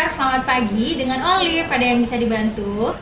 selamat pagi dengan Olive. Ada yang bisa dibantu?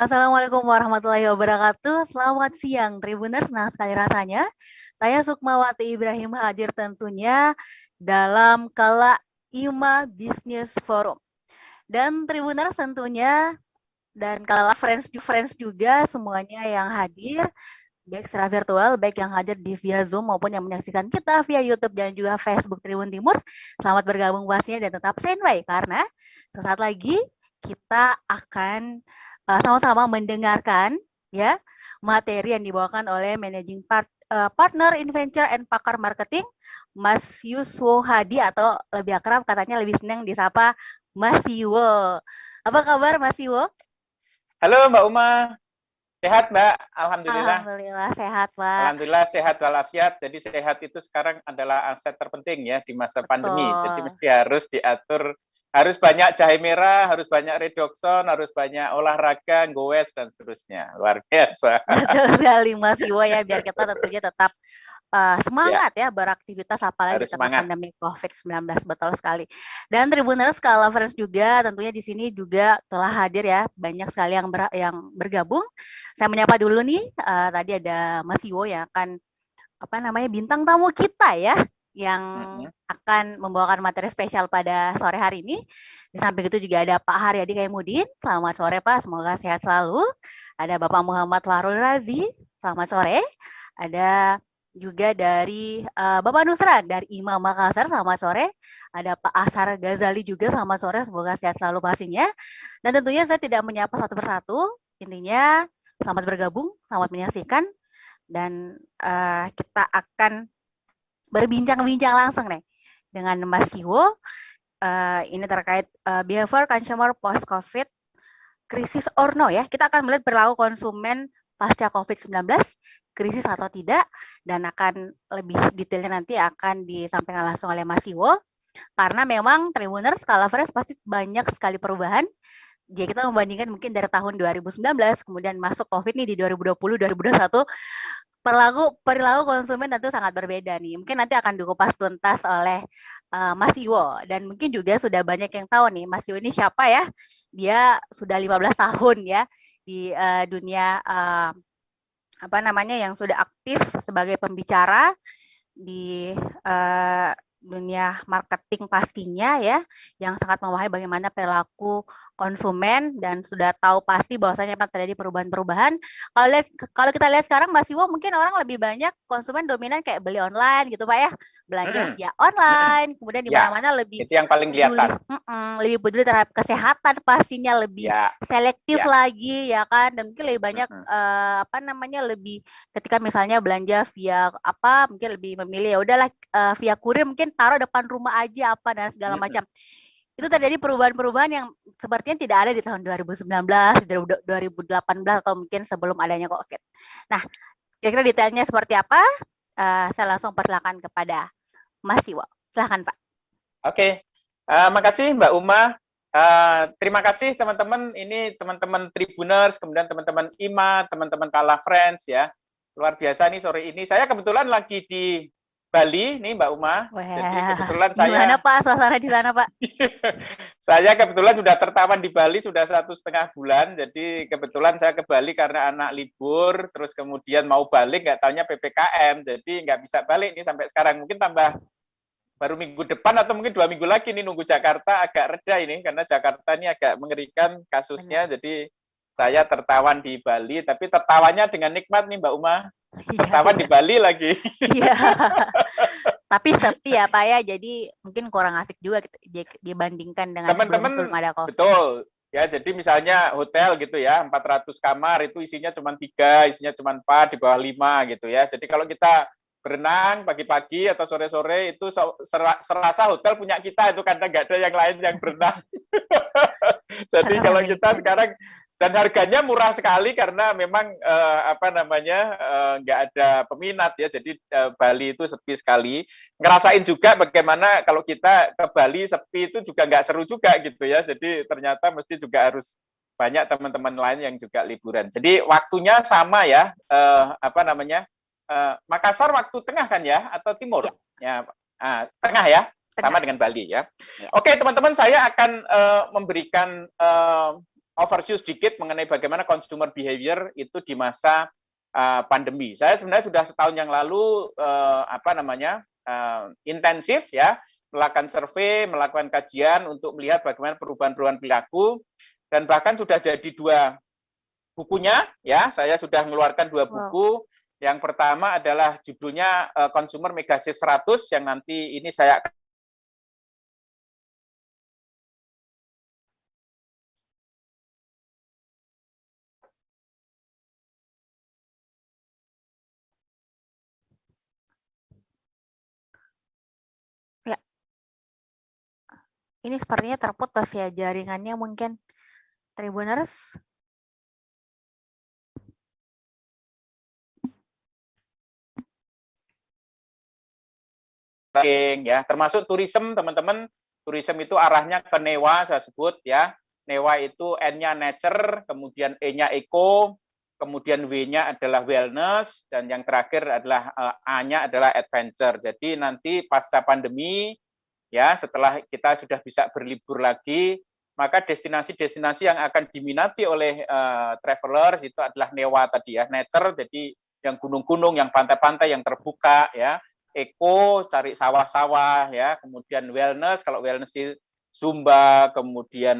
Assalamualaikum warahmatullahi wabarakatuh. Selamat siang, Tribuners. Senang sekali rasanya. Saya Sukmawati Ibrahim hadir tentunya dalam Kala IMA Business Forum. Dan Tribuners tentunya dan Kala Friends juga semuanya yang hadir, baik secara virtual, baik yang hadir di via Zoom maupun yang menyaksikan kita via YouTube dan juga Facebook Tribun Timur. Selamat bergabung pastinya dan tetap standby karena sesaat lagi kita akan sama-sama mendengarkan ya materi yang dibawakan oleh Partner in Venture and Pakar Marketing Mas Yuswo Hadi atau lebih akrab katanya lebih senang disapa Mas Yuwo. Apa kabar Mas Yuwo? Halo Mbak Uma, sehat Mbak? Alhamdulillah. Alhamdulillah sehat Pak. Alhamdulillah sehat walafiat. Jadi sehat itu sekarang adalah aset terpenting ya di masa pandemi. Jadi Betul. mesti harus diatur, harus banyak jahe merah, harus banyak redoxon, harus banyak olahraga, goes dan seterusnya. Luar biasa. Betul sekali Mas Yuwo ya biar kita tentunya tetap Ya, semangat ya beraktivitas apalagi di harus tengah semangat. pandemi COVID-19 betul sekali. Dan Tribuners Skala Friends juga tentunya di sini juga telah hadir ya banyak sekali yang bergabung. Saya menyapa dulu nih tadi ada Mas Iwo yang akan apa namanya bintang tamu kita ya yang Mm-mm. akan membawakan materi spesial pada sore hari ini. Di samping itu juga ada Pak Haryadi Kaimudin. Selamat sore Pak, semoga sehat selalu. Ada Bapak Muhammad Fahrul Razi. Selamat sore. Ada juga dari Bapak Nusra dari IMA Makassar, selamat sore. Ada Pak Asar Ghazali juga, selamat sore, semoga sehat selalu pastinya. Dan tentunya saya tidak menyapa satu persatu, intinya selamat bergabung, selamat menyaksikan, dan kita akan berbincang-bincang langsung nih dengan Mas Siwo. Ini terkait behavior consumer post-COVID, krisis or no ya. Kita akan melihat perilaku konsumen pasca COVID-19, krisis atau tidak, dan akan lebih detailnya nanti akan disampaikan langsung oleh Mas Iwo. Karena memang Tribuners skala fresh pasti banyak sekali perubahan. Jadi kita membandingkan mungkin dari tahun 2019, kemudian masuk COVID nih di 2020, 2021, perilaku konsumen tentu sangat berbeda nih. Mungkin nanti akan dikupas tuntas oleh Mas Iwo dan mungkin juga sudah banyak yang tahu nih Mas Iwo ini siapa ya. Dia sudah 15 tahun ya di dunia apa namanya yang sudah aktif sebagai pembicara di dunia marketing pastinya ya, yang sangat memahami bagaimana perilaku konsumen dan sudah tahu pasti bahwasanya memang terjadi perubahan-perubahan. Kalau kita lihat sekarang Mas Iwo mungkin orang lebih banyak konsumen dominan kayak beli online gitu Pak ya, belanja Mm-mm. via Mm-mm. online, kemudian di Ya, mana-mana lebih itu yang paling peduli, kelihatan. lebih peduli terhadap kesehatan pastinya lebih Ya, selektif ya. lagi ya kan, dan mungkin lebih banyak Mm-mm. apa namanya lebih ketika misalnya belanja via apa mungkin lebih memilih ya udahlah via kurir mungkin taruh depan rumah aja apa dan segala Mm-mm. macam. itu terjadi perubahan-perubahan yang sepertinya tidak ada di tahun 2019, 2018 atau mungkin sebelum adanya COVID. Nah, kira-kira detailnya seperti apa? Saya langsung persilakan kepada Mas Iwo. Silakan Pak. Oke, makasih Mbak Uma. Terima kasih teman-teman. Ini teman-teman Tribuners, kemudian teman-teman IMA, teman-teman Kala Friends ya. Luar biasa nih sore ini. Saya kebetulan lagi di Bali nih Mbak Uma. Jadi kebetulan gimana Pak suasana di sana Pak? Saya kebetulan sudah tertawan di Bali sudah 1,5 bulan. Jadi kebetulan saya ke Bali karena anak libur, terus kemudian mau balik nggak taunya PPKM, jadi nggak bisa balik nih sampai sekarang. Mungkin tambah baru minggu depan atau mungkin 2 minggu lagi nih nunggu Jakarta agak reda ini karena Jakarta ini agak mengerikan kasusnya. Jadi saya tertawan di Bali, tapi tertawanya dengan nikmat nih Mbak Uma. Tertawan di Bali lagi. Iya. Tapi sepi ya Pak ya, jadi mungkin kurang asik juga dibandingkan dengan sebelum ada COVID. Betul. Ya, jadi misalnya hotel gitu ya, 400 kamar itu isinya cuma 3, isinya cuma 4, di bawah 5 gitu ya. Jadi kalau kita berenang pagi-pagi atau sore-sore itu serasa hotel punya kita itu karena nggak ada yang lain yang berenang. Jadi kalau kita sekarang dan harganya murah sekali karena memang nggak ada peminat ya. Jadi Bali itu sepi sekali. Ngerasain juga bagaimana kalau kita ke Bali sepi itu juga nggak seru juga gitu ya. Jadi ternyata mesti juga harus banyak teman-teman lain yang juga liburan. Jadi waktunya sama ya. Makassar waktu tengah kan ya atau timur? Ya, tengah ya. Sama dengan Bali ya. Oke teman-teman, saya akan memberikan overview sedikit mengenai bagaimana consumer behavior itu di masa pandemi. Saya sebenarnya sudah setahun yang lalu intensif ya melakukan survei, melakukan kajian untuk melihat bagaimana perubahan-perubahan perilaku dan bahkan sudah jadi 2 bukunya ya. Saya sudah mengeluarkan 2 buku. Yang pertama adalah judulnya Consumer Megashift 100 yang nanti ini saya Ini sepertinya terputus ya jaringannya mungkin Tribuners. Ya, termasuk tourism teman-teman. Tourism itu arahnya ke Newa saya sebut ya. Newa itu N-nya nature, kemudian E-nya eco, kemudian W-nya adalah wellness dan yang terakhir adalah A-nya adalah adventure. Jadi nanti pasca pandemi ya setelah kita sudah bisa berlibur lagi, maka destinasi-destinasi yang akan diminati oleh travelers itu adalah Newa tadi ya, nature, jadi yang gunung-gunung, yang pantai-pantai yang terbuka ya, eco cari sawah-sawah ya, kemudian wellness, kalau wellness Zumba, kemudian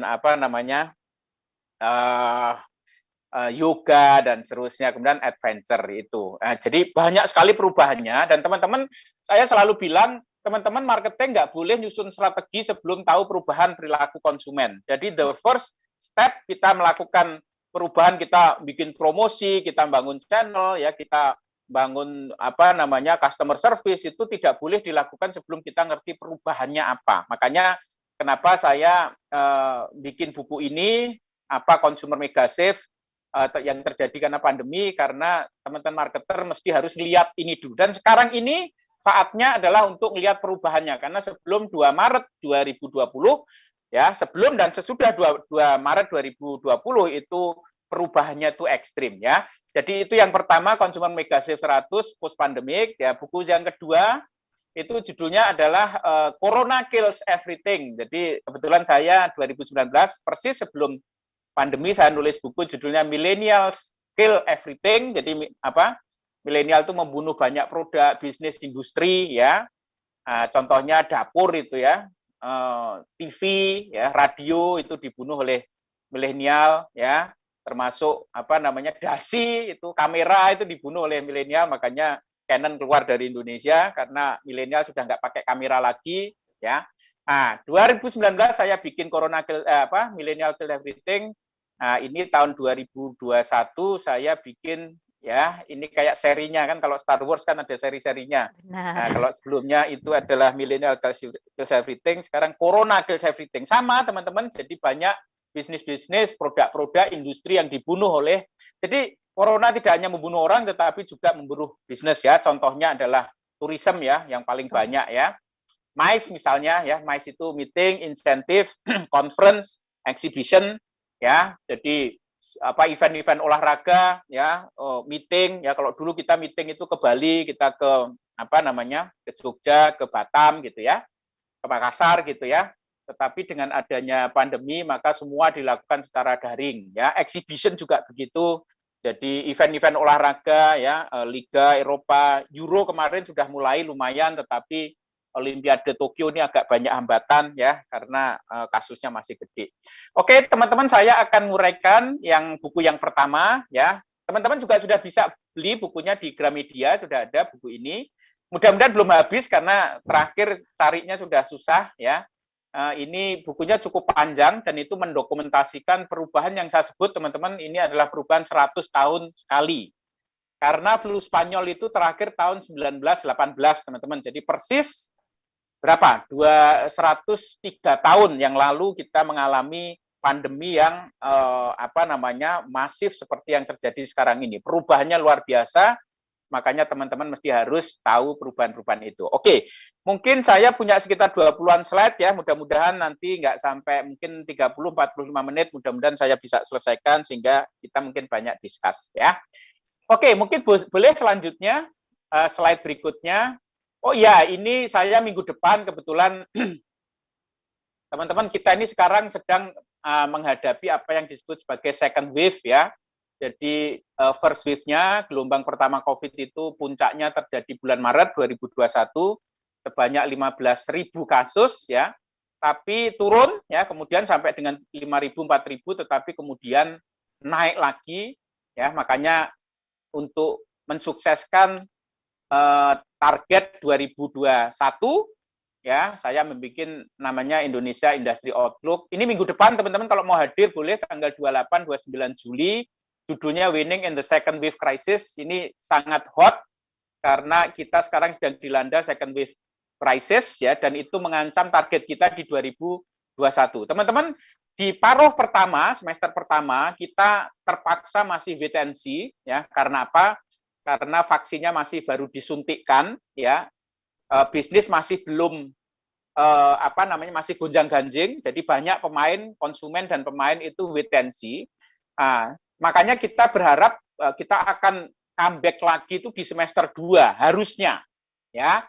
yoga dan seterusnya, kemudian adventure itu. Jadi banyak sekali perubahannya dan teman-teman saya selalu bilang teman-teman marketing nggak boleh nyusun strategi sebelum tahu perubahan perilaku konsumen. Jadi the first step kita melakukan perubahan, kita bikin promosi, kita bangun channel, ya kita bangun customer service itu tidak boleh dilakukan sebelum kita ngerti perubahannya apa. Makanya kenapa saya bikin buku ini, Consumer Megashift yang terjadi karena pandemi, karena teman-teman marketer mesti harus lihat ini dulu. Dan sekarang ini saatnya adalah untuk melihat perubahannya, karena sebelum 2 Maret 2020 ya, sebelum dan sesudah 2 Maret 2020 itu perubahannya itu ekstrim ya. Jadi itu yang pertama, Consumer Megashift 100 post pandemic ya. Buku yang kedua itu judulnya adalah Corona Kills Everything. Jadi kebetulan saya 2019 persis sebelum pandemi saya nulis buku judulnya Millennials Kill Everything. Jadi milenial itu membunuh banyak produk, bisnis, industri ya. Contohnya dapur itu ya, TV ya, radio itu dibunuh oleh milenial ya, termasuk dasi itu, kamera itu dibunuh oleh milenial, makanya Canon keluar dari Indonesia karena milenial sudah nggak pakai kamera lagi ya. 2019 saya bikin Millennial Kill Everything. Ini tahun 2021 saya bikin ya. Ini kayak serinya kan, kalau Star Wars kan ada seri-serinya. Nah, Benar. kalau sebelumnya itu adalah Millennial Kills Everything, sekarang Corona Kills Everything. Sama teman-teman, jadi banyak bisnis-bisnis, produk-produk, industri yang dibunuh oleh, jadi Corona tidak hanya membunuh orang, tetapi juga membunuh bisnis ya. Contohnya adalah tourism ya, yang paling banyak ya. MICE misalnya ya, MICE itu meeting, insentif, conference, exhibition ya. Jadi apa event-event olahraga ya, meeting ya. Kalau dulu kita meeting itu ke Bali, kita ke apa namanya, ke Jogja, ke Batam gitu ya, ke Makassar gitu ya. Tetapi dengan adanya pandemi maka semua dilakukan secara daring ya. Exhibition juga begitu. Jadi event-event olahraga ya, Liga Eropa, Euro kemarin sudah mulai lumayan, tetapi Olimpiade Tokyo ini agak banyak hambatan ya, karena kasusnya masih gede. Oke, teman-teman, saya akan nguraikan yang buku yang pertama ya. Teman-teman juga sudah bisa beli bukunya di Gramedia, sudah ada buku ini. Mudah-mudahan belum habis karena terakhir carinya sudah susah ya. Ini bukunya cukup panjang dan itu mendokumentasikan perubahan yang saya sebut, teman-teman, ini adalah perubahan 100 tahun sekali. Karena flu Spanyol itu terakhir tahun 1918, teman-teman. Jadi persis berapa? 103 tahun yang lalu kita mengalami pandemi yang apa namanya, masif seperti yang terjadi sekarang ini. Perubahannya luar biasa, makanya teman-teman mesti harus tahu perubahan-perubahan itu. Oke, mungkin saya punya sekitar 20-an slide ya, mudah-mudahan nanti nggak sampai mungkin 30-45 menit, mudah-mudahan saya bisa selesaikan sehingga kita mungkin banyak discuss ya. Oke, mungkin boleh selanjutnya, slide berikutnya. Oh ya, ini saya minggu depan kebetulan teman-teman, kita ini sekarang sedang menghadapi apa yang disebut sebagai second wave ya. Jadi first wave-nya, gelombang pertama COVID itu puncaknya terjadi bulan Maret 2021 sebanyak 15.000 kasus ya. Tapi turun ya, kemudian sampai dengan 5.000, 4.000, tetapi kemudian naik lagi ya. Makanya untuk mensukseskan target 2021 ya, saya membuat namanya Indonesia Industry Outlook. Ini minggu depan teman-teman, kalau mau hadir boleh tanggal 28 29 Juli. Judulnya Winning in the Second Wave Crisis. Ini sangat hot karena kita sekarang sedang dilanda second wave crisis ya, dan itu mengancam target kita di 2021. Teman-teman, di paruh pertama, semester pertama kita terpaksa masih wait and see ya. Karena apa? Karena vaksinnya masih baru disuntikkan ya, bisnis masih belum apa namanya, masih gonjang-ganjing, jadi banyak pemain, konsumen dan pemain itu wait and see. Makanya kita berharap kita akan comeback lagi itu di semester 2 harusnya ya.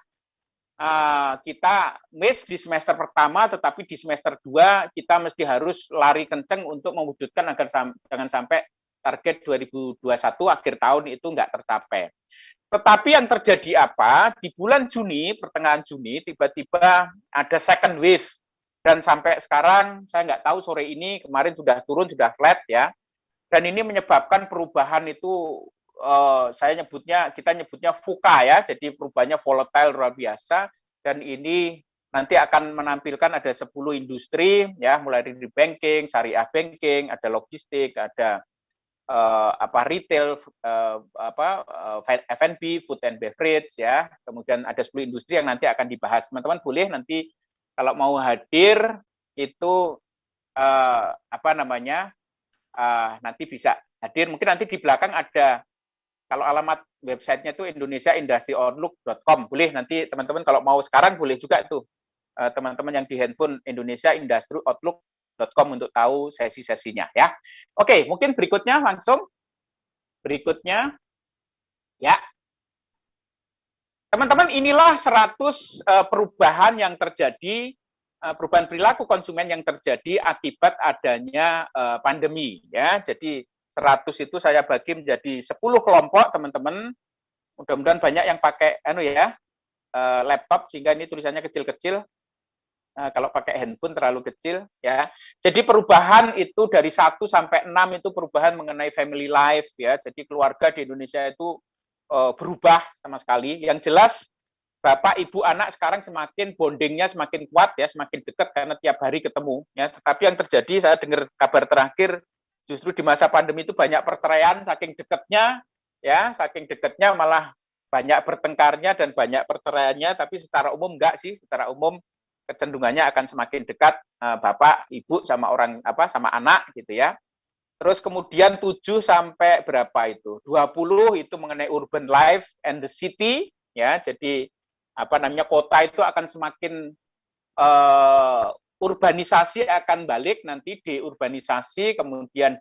Kita miss di semester pertama, tetapi di semester 2 kita mesti harus lari kenceng untuk mewujudkan agar jangan sampai target 2021 akhir tahun itu nggak tercapai. Tetapi yang terjadi apa? Di bulan Juni, pertengahan Juni, tiba-tiba ada second wave. Dan sampai sekarang, saya nggak tahu sore ini, kemarin sudah turun, sudah flat ya. Dan ini menyebabkan perubahan itu, kita nyebutnya VUCA ya, jadi perubahannya volatile luar biasa. Dan ini nanti akan menampilkan ada 10 industri, ya, mulai dari banking, syariah banking, ada logistik, ada retail, F&B, food and beverage ya. Kemudian ada 10 industri yang nanti akan dibahas. Teman-teman boleh nanti kalau mau hadir itu nanti bisa hadir. Mungkin nanti di belakang ada, kalau alamat websitenya itu indonesiaindustryoutlook.com. Boleh nanti teman-teman kalau mau sekarang boleh juga itu teman-teman yang di handphone indonesiaindustryoutlook.com untuk tahu sesi-sesinya ya. Oke, mungkin berikutnya langsung. Berikutnya ya. Teman-teman, inilah 100 perubahan yang terjadi, perubahan perilaku konsumen yang terjadi akibat adanya pandemi ya. Jadi 100 itu saya bagi menjadi 10 kelompok, teman-teman. Mudah-mudahan banyak yang pakai laptop sehingga ini tulisannya kecil-kecil. Kalau pakai handphone terlalu kecil ya. Jadi perubahan itu dari 1 sampai 6 itu perubahan mengenai family life ya. Jadi keluarga di Indonesia itu berubah sama sekali. Yang jelas bapak, ibu, anak sekarang semakin bondingnya semakin kuat ya, semakin dekat karena tiap hari ketemu ya. Tetapi yang terjadi, saya dengar kabar terakhir justru di masa pandemi itu banyak perceraian saking dekatnya ya, saking dekatnya malah banyak bertengkarnya dan banyak perceraiannya, tapi secara umum enggak sih, secara umum kecenderungannya akan semakin dekat bapak, ibu sama sama anak gitu ya. Terus kemudian 7 sampai berapa itu? 20 itu mengenai urban life and the city ya. Jadi kota itu akan semakin urbanisasi akan balik, nanti deurbanisasi, kemudian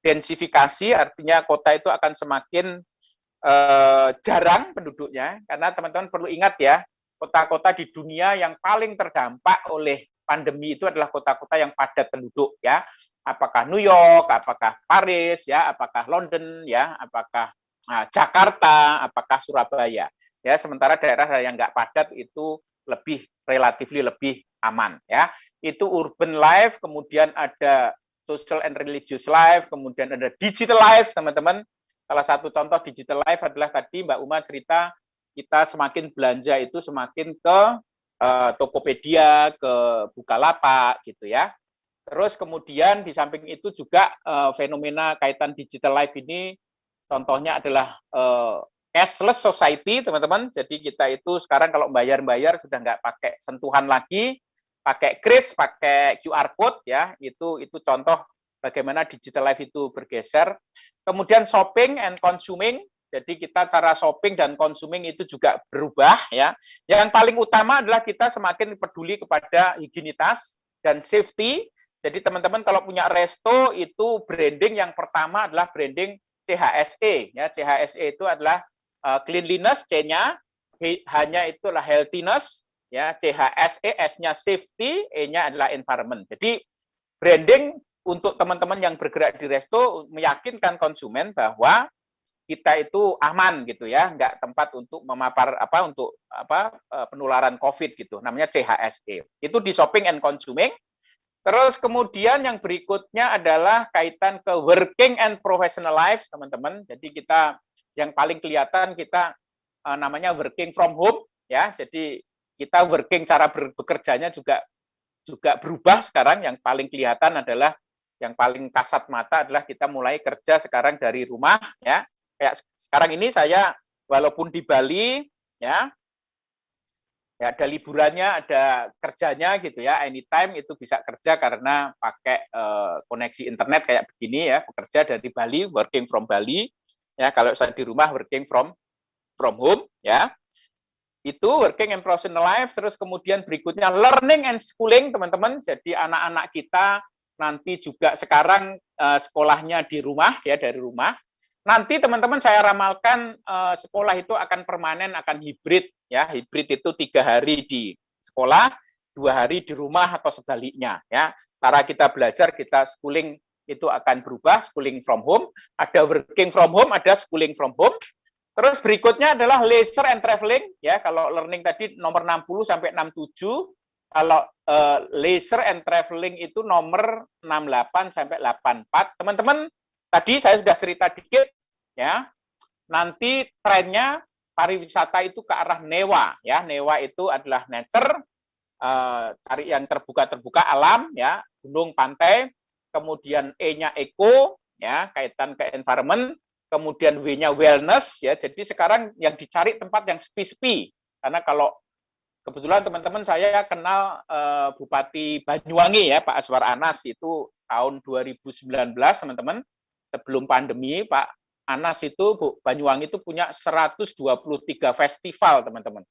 densifikasi, artinya kota itu akan semakin jarang penduduknya, karena teman-teman perlu ingat ya, kota-kota di dunia yang paling terdampak oleh pandemi itu adalah kota-kota yang padat penduduk ya. Apakah New York, apakah Paris ya, apakah London ya, apakah Jakarta, apakah Surabaya. Ya, sementara daerah yang nggak padat itu relatif lebih aman ya. Itu urban life, kemudian ada social and religious life, kemudian ada digital life, teman-teman. Salah satu contoh digital life adalah tadi Mbak Uma cerita, kita semakin belanja itu semakin ke Tokopedia, ke Bukalapak gitu ya. Terus kemudian di samping itu juga fenomena kaitan digital life ini, contohnya adalah cashless society, teman-teman. Jadi kita itu sekarang kalau bayar-bayar sudah nggak pakai sentuhan lagi, pakai kris, pakai QR code ya. Itu contoh bagaimana digital life itu bergeser. Kemudian shopping and consuming. Jadi kita cara shopping dan consuming itu juga berubah ya. Yang paling utama adalah kita semakin peduli kepada higienitas dan safety. Jadi teman-teman kalau punya resto itu branding yang pertama adalah branding CHSE ya. CHSE itu adalah cleanliness, C-nya, H-nya itu adalah healthiness ya, CHSE, S-nya safety, E-nya adalah environment. Jadi branding untuk teman-teman yang bergerak di resto meyakinkan konsumen bahwa kita itu aman gitu ya, nggak tempat untuk penularan COVID gitu, namanya CHSE. Itu di shopping and consuming. Terus kemudian yang berikutnya adalah kaitan ke working and professional life, teman-teman. Jadi kita yang paling kelihatan kita namanya working from home ya. Jadi kita cara bekerjanya juga berubah sekarang. Yang paling kelihatan adalah yang paling kasat mata adalah kita mulai kerja sekarang dari rumah ya. Kayak sekarang ini saya walaupun di Bali ya ada liburannya, ada kerjanya gitu ya, anytime itu bisa kerja karena pakai koneksi internet kayak begini ya, bekerja dari Bali, working from Bali ya. Kalau saya di rumah working from home ya. Itu working and professional life. Terus kemudian berikutnya learning and schooling, teman-teman. Jadi anak-anak kita nanti juga sekarang sekolahnya di rumah ya, dari rumah. Nanti teman-teman saya ramalkan sekolah itu akan permanen, akan hibrid ya. Hibrid itu 3 hari di sekolah, 2 hari di rumah atau sebaliknya ya. Cara kita belajar, kita schooling itu akan berubah, schooling from home, ada working from home, ada schooling from home. Terus berikutnya adalah leisure and traveling ya. Kalau learning tadi nomor 60 sampai 67, kalau leisure and traveling itu nomor 68 sampai 84. Teman-teman, tadi saya sudah cerita dikit ya. Nanti trennya pariwisata itu ke arah newa ya. Newa itu adalah nature, cari yang terbuka alam ya, gunung, pantai. Kemudian E-nya eco ya, kaitan ke environment. Kemudian W-nya wellness ya. Jadi sekarang yang dicari tempat yang sepi-sepi. Karena kalau kebetulan teman-teman saya kenal Bupati Banyuwangi ya, Pak Aswar Anas, itu tahun 2019 teman-teman, sebelum pandemi Pak Anas itu Banyuwangi itu punya 123 festival teman-teman.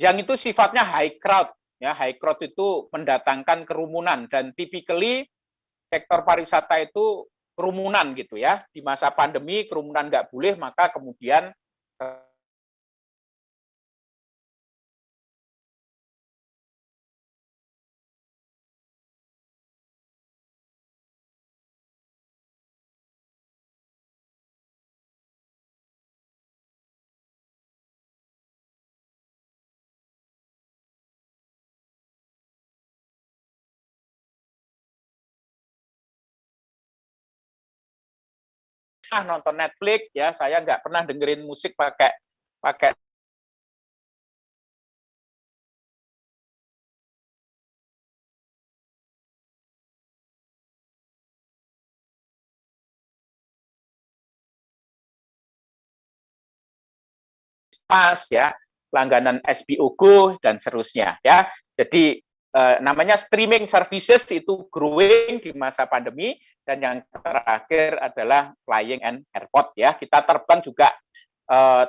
Yang itu sifatnya high crowd ya. High crowd itu mendatangkan kerumunan, dan typically sektor pariwisata itu kerumunan gitu ya. Di masa pandemi kerumunan nggak boleh, maka kemudian nonton Netflix ya, saya nggak pernah dengerin musik pakai Pass ya, langganan SBO Go dan seterusnya ya. Jadi namanya streaming services itu growing di masa pandemi, dan yang terakhir adalah flying and airport ya. Kita terbang juga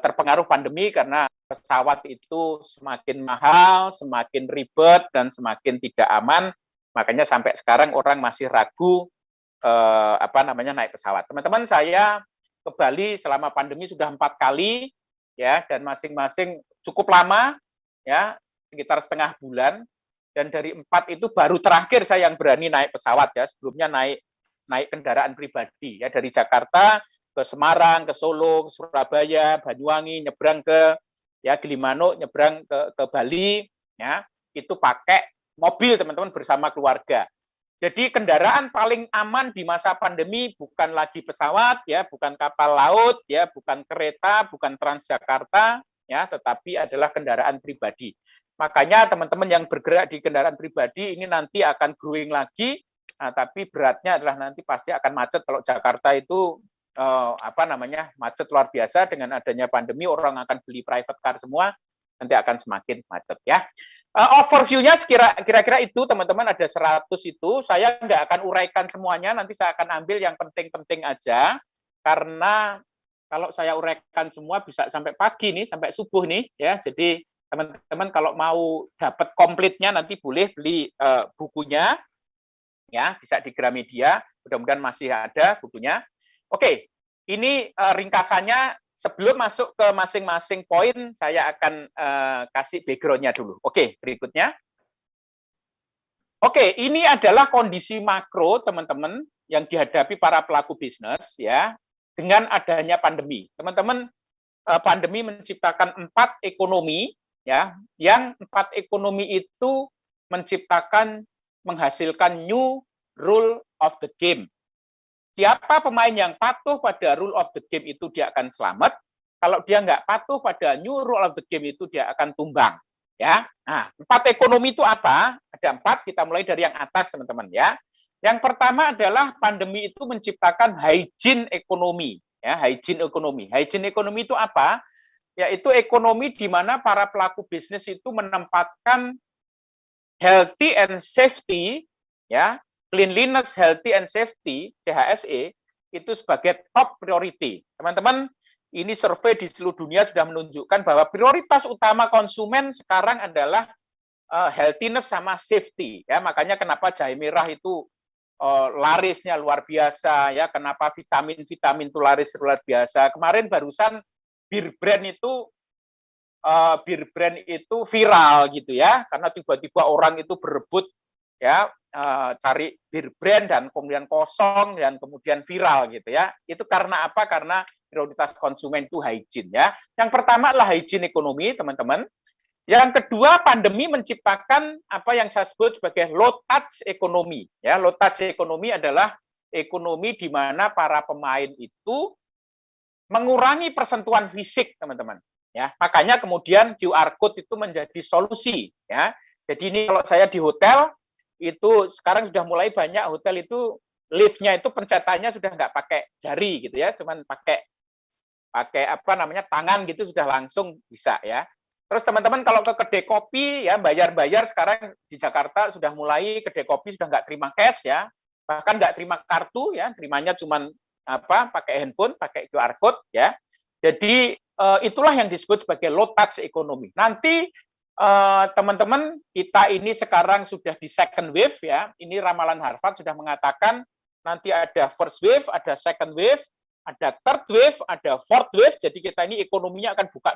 terpengaruh pandemi karena pesawat itu semakin mahal, semakin ribet, dan semakin tidak aman. Makanya sampai sekarang orang masih ragu naik pesawat. Teman-teman, saya ke Bali selama pandemi sudah 4 kali ya, dan masing-masing cukup lama ya, sekitar setengah bulan. Dan dari 4 itu baru terakhir saya yang berani naik pesawat ya. Sebelumnya naik kendaraan pribadi ya, dari Jakarta ke Semarang, ke Solo, ke Surabaya, Banyuwangi, nyebrang ke Gilimanuk, nyebrang ke Bali ya, itu pakai mobil teman-teman bersama keluarga. Jadi kendaraan paling aman di masa pandemi bukan lagi pesawat ya, bukan kapal laut ya, bukan kereta, bukan Transjakarta ya, tetapi adalah kendaraan pribadi. Makanya teman-teman yang bergerak di kendaraan pribadi ini nanti akan growing lagi, tapi beratnya adalah nanti pasti akan macet. Kalau Jakarta itu macet luar biasa, dengan adanya pandemi orang akan beli private car semua, nanti akan semakin macet ya. Overview-nya kira-kira itu teman-teman, ada 100 itu, saya nggak akan uraikan semuanya, nanti saya akan ambil yang penting-penting aja, karena kalau saya uraikan semua bisa sampai pagi nih, sampai subuh nih ya. Jadi teman-teman kalau mau dapat komplitnya nanti boleh beli bukunya ya, bisa di Gramedia, mudah-mudahan masih ada bukunya. Oke, ini ringkasannya. Sebelum masuk ke masing-masing poin, saya akan kasih background-nya dulu. Oke, berikutnya. Oke, ini adalah kondisi makro, teman-teman, yang dihadapi para pelaku bisnis ya, dengan adanya pandemi. Teman-teman, pandemi menciptakan 4 ekonomi, ya, yang 4 ekonomi itu menghasilkan new rule of the game. Siapa pemain yang patuh pada rule of the game itu dia akan selamat. Kalau dia nggak patuh pada new rule of the game itu dia akan tumbang. Ya, nah 4 ekonomi itu apa? Ada 4. Kita mulai dari yang atas, teman-teman ya. Yang pertama adalah pandemi itu menciptakan hygiene ekonomi. Ya, hygiene ekonomi. Hygiene ekonomi itu apa? Yaitu ekonomi di mana para pelaku bisnis itu menempatkan healthy and safety, ya. Cleanliness, Healthy and Safety, CHSE, itu sebagai top priority. Teman-teman, ini survei di seluruh dunia sudah menunjukkan bahwa prioritas utama konsumen sekarang adalah healthiness sama safety. Ya, makanya kenapa jahe merah itu larisnya luar biasa, ya. Kenapa vitamin-vitamin itu laris luar biasa. Kemarin barusan bir brand itu viral gitu ya, karena tiba-tiba orang itu berebut ya, cari bir brand dan kemudian kosong dan kemudian viral gitu ya. Itu karena apa? Karena prioritas konsumen itu hygiene ya. Yang pertama adalah hygiene ekonomi, teman-teman. Yang kedua, pandemi menciptakan apa yang saya sebut sebagai low touch ekonomi ya. Low touch ekonomi adalah ekonomi di mana para pemain itu mengurangi persentuhan fisik, teman-teman. Ya, makanya kemudian QR code itu menjadi solusi ya. Jadi ini kalau saya di hotel itu sekarang sudah mulai banyak hotel itu liftnya itu pencetannya sudah nggak pakai jari gitu ya, cuman pakai tangan gitu sudah langsung bisa ya. Terus teman-teman kalau ke kedai kopi ya, bayar sekarang di Jakarta sudah mulai kedai kopi sudah nggak terima cash ya, bahkan nggak terima kartu ya, terimanya cuman pakai handphone, pakai QR code ya. Jadi itulah yang disebut sebagai low touch ekonomi. Nanti teman-teman, kita ini sekarang sudah di second wave ya. Ini ramalan Harvard sudah mengatakan nanti ada first wave, ada second wave, ada third wave, ada fourth wave. Jadi kita ini ekonominya akan buka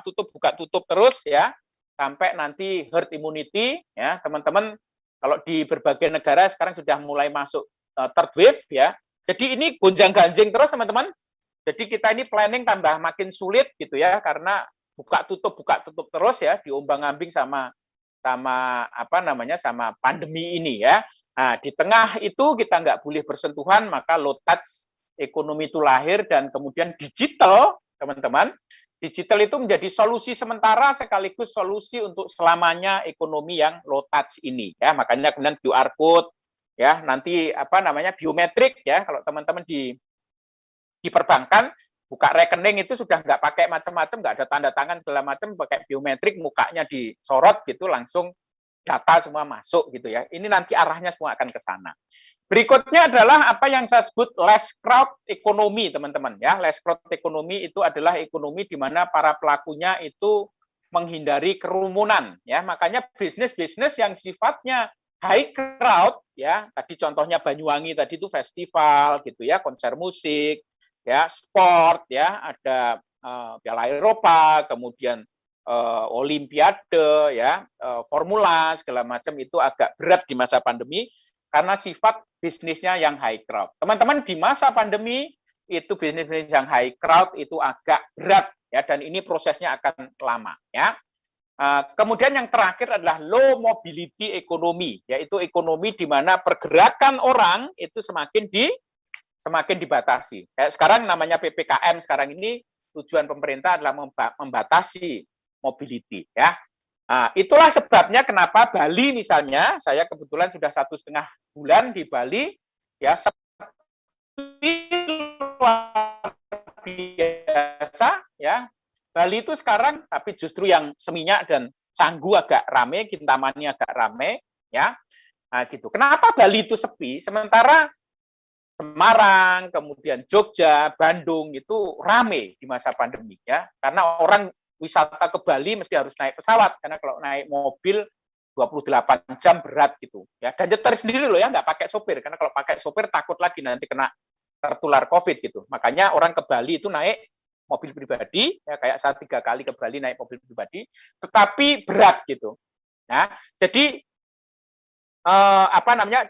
tutup terus ya, sampai nanti herd immunity ya, teman-teman. Kalau di berbagai negara sekarang sudah mulai masuk third wave ya. Jadi ini gonjang-ganjing terus, teman-teman. Jadi kita ini planning tambah makin sulit gitu ya, karena buka tutup terus ya, diombang-ambing sama pandemi ini ya. Nah, di tengah itu kita nggak boleh bersentuhan, maka low touch ekonomi itu lahir, dan kemudian digital, teman-teman. Digital itu menjadi solusi sementara sekaligus solusi untuk selamanya ekonomi yang low touch ini ya. Makanya kemudian QR code ya, nanti biometrik ya, kalau teman-teman di perbankan buka rekening itu sudah nggak pakai macam-macam, nggak ada tanda tangan segala macam, pakai biometrik, mukanya disorot gitu, langsung data semua masuk gitu ya. Ini nanti arahnya semua akan ke sana. Berikutnya adalah apa yang saya sebut less crowd economy, teman-teman ya. Less crowd economy itu adalah ekonomi di mana para pelakunya itu menghindari kerumunan ya. Makanya bisnis-bisnis yang sifatnya high crowd ya, tadi contohnya Banyuwangi tadi itu festival gitu ya, konser musik, ya, sport ya, ada Piala Eropa, kemudian Olimpiade ya, formula segala macam itu agak berat di masa pandemi karena sifat bisnisnya yang high crowd. Teman-teman, di masa pandemi itu bisnis-bisnis yang high crowd itu agak berat ya, dan ini prosesnya akan lama ya. Kemudian yang terakhir adalah low mobility economy, yaitu ekonomi di mana pergerakan orang itu semakin dibatasi. Kayak sekarang namanya PPKM sekarang ini, tujuan pemerintah adalah membatasi mobility ya. Itulah sebabnya kenapa Bali misalnya, saya kebetulan sudah 1,5 bulan di Bali ya, luar biasa ya. Bali itu sekarang tapi justru yang Seminyak dan Canggu agak rame, Kintamani agak rame ya. Gitu. Kenapa Bali itu sepi sementara Semarang, kemudian Jogja, Bandung itu rame di masa pandemi ya. Karena orang wisata ke Bali mesti harus naik pesawat, karena kalau naik mobil 28 jam berat gitu ya. Dan nyetir sendiri loh ya, nggak pakai sopir, karena kalau pakai sopir takut lagi nanti kena tertular COVID gitu. Makanya orang ke Bali itu naik mobil pribadi ya, kayak saya 3 kali ke Bali naik mobil pribadi, tetapi berat gitu. Nah, jadi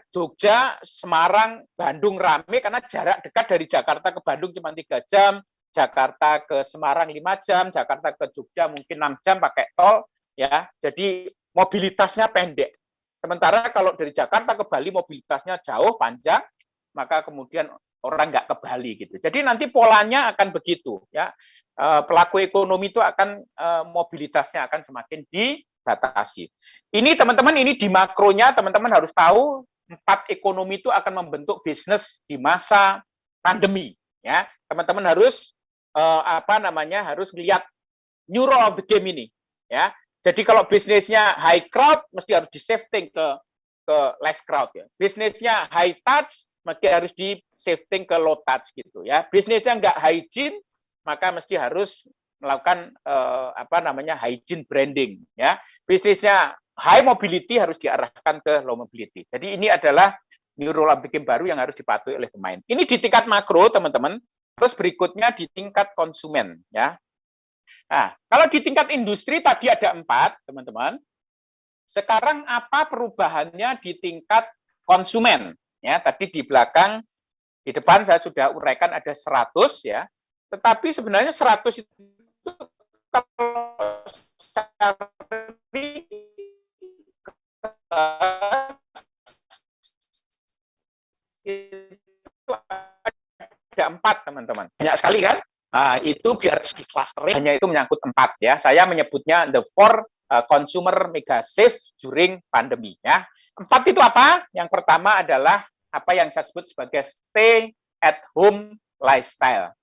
Jogja, Semarang, Bandung rame karena jarak dekat dari Jakarta ke Bandung cuma 3 jam, Jakarta ke Semarang 5 jam, Jakarta ke Jogja mungkin 6 jam pakai tol ya. Jadi mobilitasnya pendek. Sementara kalau dari Jakarta ke Bali mobilitasnya jauh panjang, maka kemudian orang nggak ke Bali gitu. Jadi nanti polanya akan begitu ya. Pelaku ekonomi itu akan mobilitasnya akan semakin dibatasi. Ini teman-teman, ini di makronya teman-teman harus tahu 4 ekonomi itu akan membentuk bisnis di masa pandemi ya. Teman-teman harus harus lihat new rule of the game ini ya. Jadi kalau bisnisnya high crowd mesti harus di shifting ke less crowd ya. Bisnisnya high touch mesti harus di shifting ke low touch gitu ya. Bisnisnya nggak hygiene maka mesti harus melakukan hygiene branding ya. Bisnisnya high mobility harus diarahkan ke low mobility. Jadi ini adalah new rule of the game baru yang harus dipatuhi oleh pemain. Ini di tingkat makro teman-teman. Terus berikutnya di tingkat konsumen ya. Nah, kalau di tingkat industri tadi ada 4 teman-teman. Sekarang apa perubahannya di tingkat konsumen? Ya, tadi di belakang, di depan saya sudah uraikan ada 100 ya. Tetapi sebenarnya 100 itu kalau itu ada 4 teman-teman. Banyak sekali kan? Itu biar clustering hanya itu menyangkut 4 ya. Saya menyebutnya the 4 consumer mega shift during pandemi ya. 4 itu apa? Yang pertama adalah apa yang saya sebut sebagai stay at home lifestyle.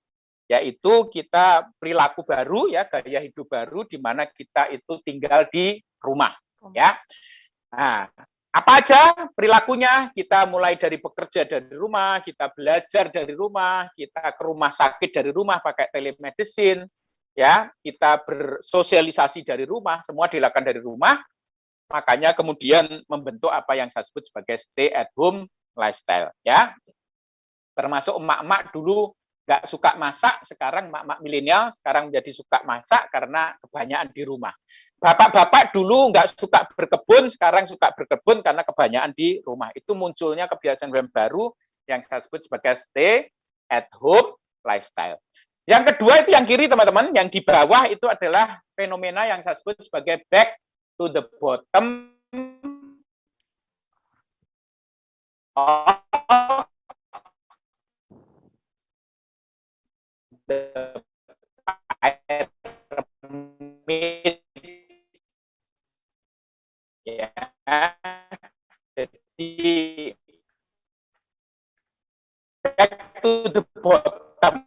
Yaitu kita perilaku baru ya, gaya hidup baru di mana kita itu tinggal di rumah ya. Nah, apa aja perilakunya? Kita mulai dari bekerja dari rumah, kita belajar dari rumah, kita ke rumah sakit dari rumah pakai telemedicine, ya, kita bersosialisasi dari rumah, semua dilakukan dari rumah. Makanya kemudian membentuk apa yang saya sebut sebagai stay at home lifestyle, ya. Termasuk emak-emak dulu nggak suka masak, sekarang emak-emak milenial sekarang menjadi suka masak karena kebanyakan di rumah. Bapak-bapak dulu nggak suka berkebun, sekarang suka berkebun karena kebanyakan di rumah. Itu munculnya kebiasaan baru yang saya sebut sebagai stay at home lifestyle. Yang kedua itu yang kiri teman-teman, yang di bawah itu adalah fenomena yang saya sebut sebagai back to the bottom of the pyramid. Ya, jadi back to the bottom,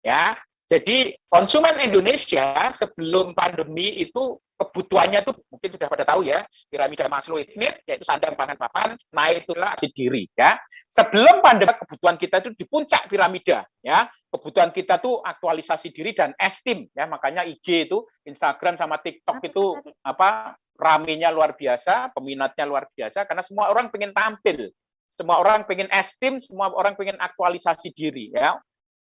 ya. Jadi konsumen Indonesia sebelum pandemi itu kebutuhannya tuh mungkin sudah pada tahu ya, piramida Maslow itu yaitu sandang pangan papan, naik turunlah aksi diri ya. Sebelum pandemi kebutuhan kita itu di puncak piramida ya. Kebutuhan kita tuh aktualisasi diri dan esteem ya, makanya IG itu, Instagram sama TikTok itu apa ramenya luar biasa, peminatnya luar biasa karena semua orang pengen tampil. Semua orang pengen esteem, semua orang pengen aktualisasi diri ya.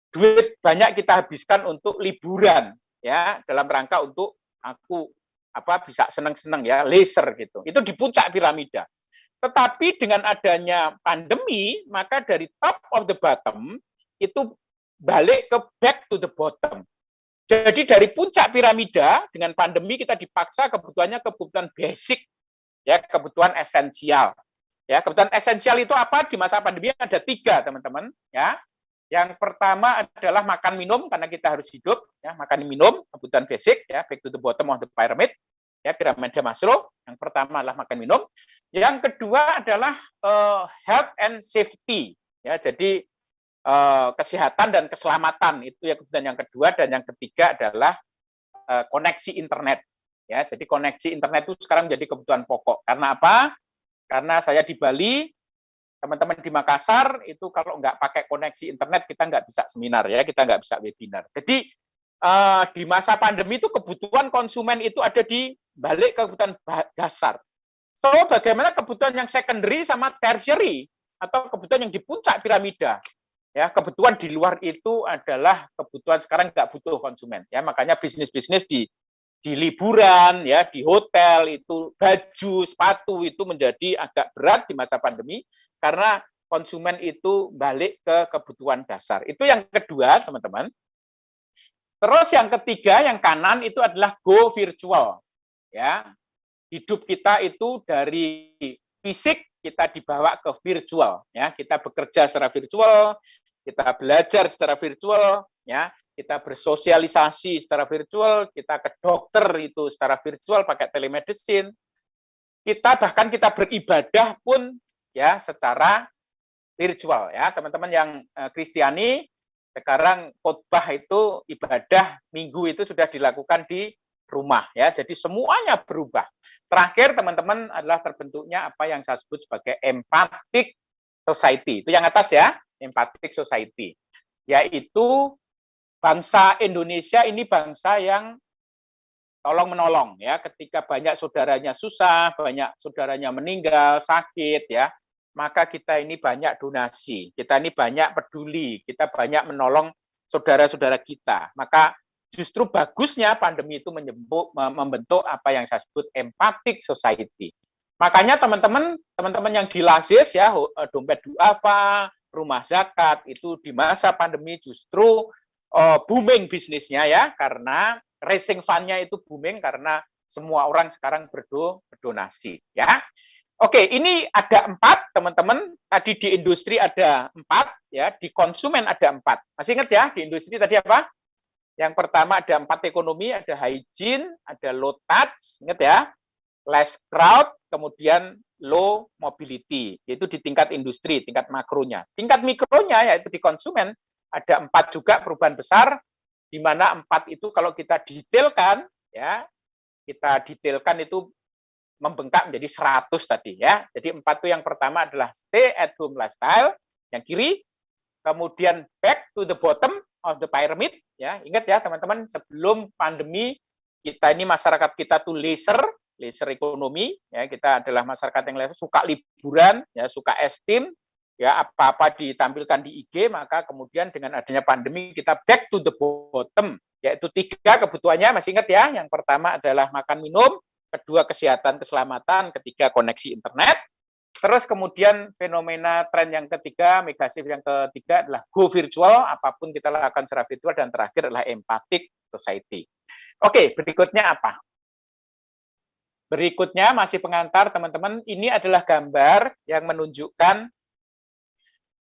Duit banyak kita habiskan untuk liburan ya, dalam rangka untuk aku bisa seneng-seneng ya, leisure gitu. Itu di puncak piramida. Tetapi dengan adanya pandemi, maka dari top of the bottom itu balik ke back to the bottom. Jadi dari puncak piramida dengan pandemi kita dipaksa kebutuhannya kebutuhan basic ya, kebutuhan esensial. Ya, kebutuhan esensial itu apa? Di masa pandemi ada 3, teman-teman ya. Yang pertama adalah makan minum karena kita harus hidup ya, makan minum kebutuhan basic ya, back to the bottom of the pyramid ya, piramida Maslow. Yang pertama adalah makan minum. Yang kedua adalah health and safety ya. Jadi kesehatan dan keselamatan itu ya kebutuhan yang kedua, dan yang ketiga adalah koneksi internet ya. Jadi koneksi internet itu sekarang menjadi kebutuhan pokok. Karena apa? Karena saya di Bali, teman-teman di Makassar itu kalau nggak pakai koneksi internet kita nggak bisa seminar ya, kita nggak bisa webinar. Jadi di masa pandemi itu kebutuhan konsumen itu ada di balik kebutuhan dasar. So bagaimana kebutuhan yang secondary sama tertiary atau kebutuhan yang di puncak piramida? Ya, kebutuhan di luar itu adalah kebutuhan sekarang nggak butuh konsumen. Ya, makanya bisnis-bisnis di liburan ya, di hotel itu baju, sepatu itu menjadi agak berat di masa pandemi karena konsumen itu balik ke kebutuhan dasar. Itu yang kedua, teman-teman. Terus yang ketiga, yang kanan itu adalah go virtual. Ya. Hidup kita itu dari fisik kita dibawa ke virtual ya. Kita bekerja secara virtual, kita belajar secara virtual ya. Kita bersosialisasi secara virtual, kita ke dokter itu secara virtual pakai telemedicine. Bahkan kita beribadah pun ya secara virtual ya. Teman-teman yang Kristiani sekarang khotbah itu ibadah minggu itu sudah dilakukan di rumah ya. Jadi semuanya berubah. Terakhir teman-teman adalah terbentuknya apa yang saya sebut sebagai empathic society. Itu yang atas ya, empathic society. Yaitu bangsa Indonesia ini bangsa yang tolong-menolong ya, ketika banyak saudaranya susah, banyak saudaranya meninggal, sakit ya, maka kita ini banyak donasi, kita ini banyak peduli, kita banyak menolong saudara-saudara kita. Maka justru bagusnya pandemi itu membentuk apa yang saya sebut empathic society. Makanya teman-teman yang di Lasis ya, dompet duafa, rumah zakat itu di masa pandemi justru booming bisnisnya ya, karena raising fund-nya itu booming karena semua orang sekarang berdonasi ya. Oke, ini ada 4 teman-teman. Tadi di industri ada 4 ya, di konsumen ada 4. Masih ingat ya di industri tadi apa? Yang pertama ada 4 ekonomi, ada hygiene, ada low touch, ingat ya, less crowd, kemudian low mobility, yaitu di tingkat industri, tingkat makronya. Tingkat mikronya yaitu di konsumen ada 4 juga perubahan besar, di mana 4 itu kalau kita detailkan ya, kita detailkan itu membengkak menjadi 100 tadi ya. Jadi 4 itu yang pertama adalah stay at home lifestyle, yang kiri, kemudian back to the bottom of the pyramid ya. Ingat ya teman-teman, sebelum pandemi kita ini masyarakat kita tuh leisure ekonomi ya, kita adalah masyarakat yang leisure, suka liburan ya, suka esteem ya, apa-apa ditampilkan di IG, maka kemudian dengan adanya pandemi kita back to the bottom, yaitu 3 kebutuhannya, masih ingat ya, yang pertama adalah makan minum, kedua kesehatan keselamatan, ketiga koneksi internet, terus kemudian fenomena tren yang ketiga, megashift yang ketiga adalah go virtual, apapun kita lakukan secara virtual, dan terakhir adalah empathic society. Oke, berikutnya apa? Berikutnya masih pengantar teman-teman, ini adalah gambar yang menunjukkan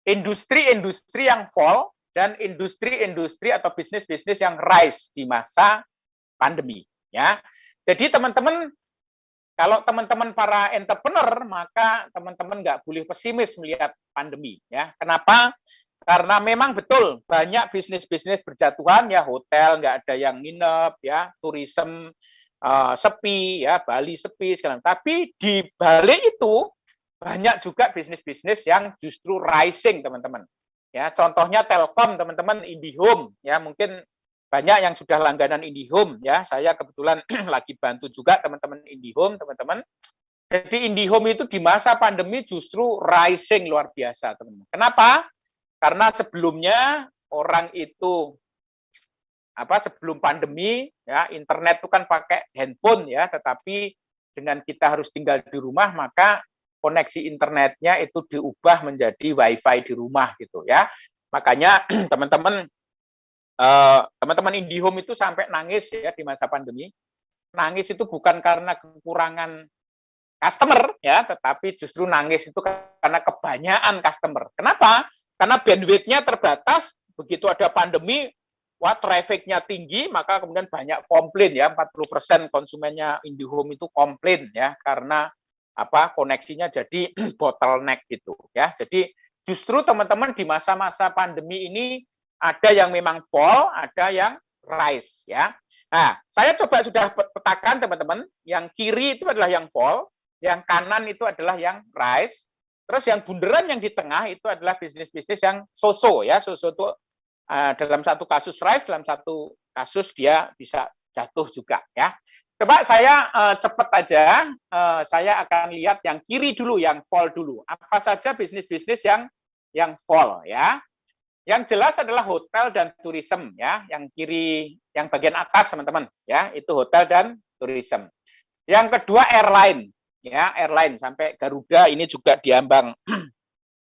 industri-industri yang fall dan industri-industri atau bisnis-bisnis yang rise di masa pandemi ya. Jadi teman-teman, kalau teman-teman para entrepreneur, maka teman-teman nggak boleh pesimis melihat pandemi ya. Kenapa? Karena memang betul banyak bisnis-bisnis berjatuhan ya, hotel nggak ada yang nginep ya, tourism sepi ya, Bali sepi sekarang. Tapi di balik itu banyak juga bisnis-bisnis yang justru rising, teman-teman. Ya, contohnya Telkom, teman-teman, IndiHome ya, mungkin banyak yang sudah langganan IndiHome ya. Saya kebetulan lagi bantu juga teman-teman IndiHome, teman-teman. Jadi IndiHome itu di masa pandemi justru rising luar biasa, teman-teman. Kenapa? Karena sebelumnya orang itu sebelum pandemi ya, internet itu kan pakai handphone ya, tetapi dengan kita harus tinggal di rumah maka koneksi internetnya itu diubah menjadi wifi di rumah gitu ya. Makanya teman-teman IndiHome itu sampai nangis ya di masa pandemi. Nangis itu bukan karena kekurangan customer ya, tetapi justru nangis itu karena kebanyakan customer. Kenapa? Karena bandwidth-nya terbatas, begitu ada pandemi, traffic-nya tinggi, maka kemudian banyak komplain ya, 40% konsumennya IndiHome itu komplain ya, karena koneksinya jadi bottleneck gitu ya. Jadi justru teman-teman di masa-masa pandemi ini ada yang memang fall, ada yang rise ya. Nah, saya coba sudah petakan teman-teman, yang kiri itu adalah yang fall, yang kanan itu adalah yang rise. Terus yang bunderan yang di tengah itu adalah bisnis-bisnis yang so-so ya. So-so itu dalam satu kasus rise, dalam satu kasus dia bisa jatuh juga ya. Coba saya cepat aja, saya akan lihat yang kiri dulu, yang fall dulu. Apa saja bisnis-bisnis yang fall ya. Yang jelas adalah hotel dan tourism ya. Yang kiri, yang bagian atas teman-teman ya, itu hotel dan tourism. Yang kedua airline. Ya, airline sampai Garuda ini juga diambang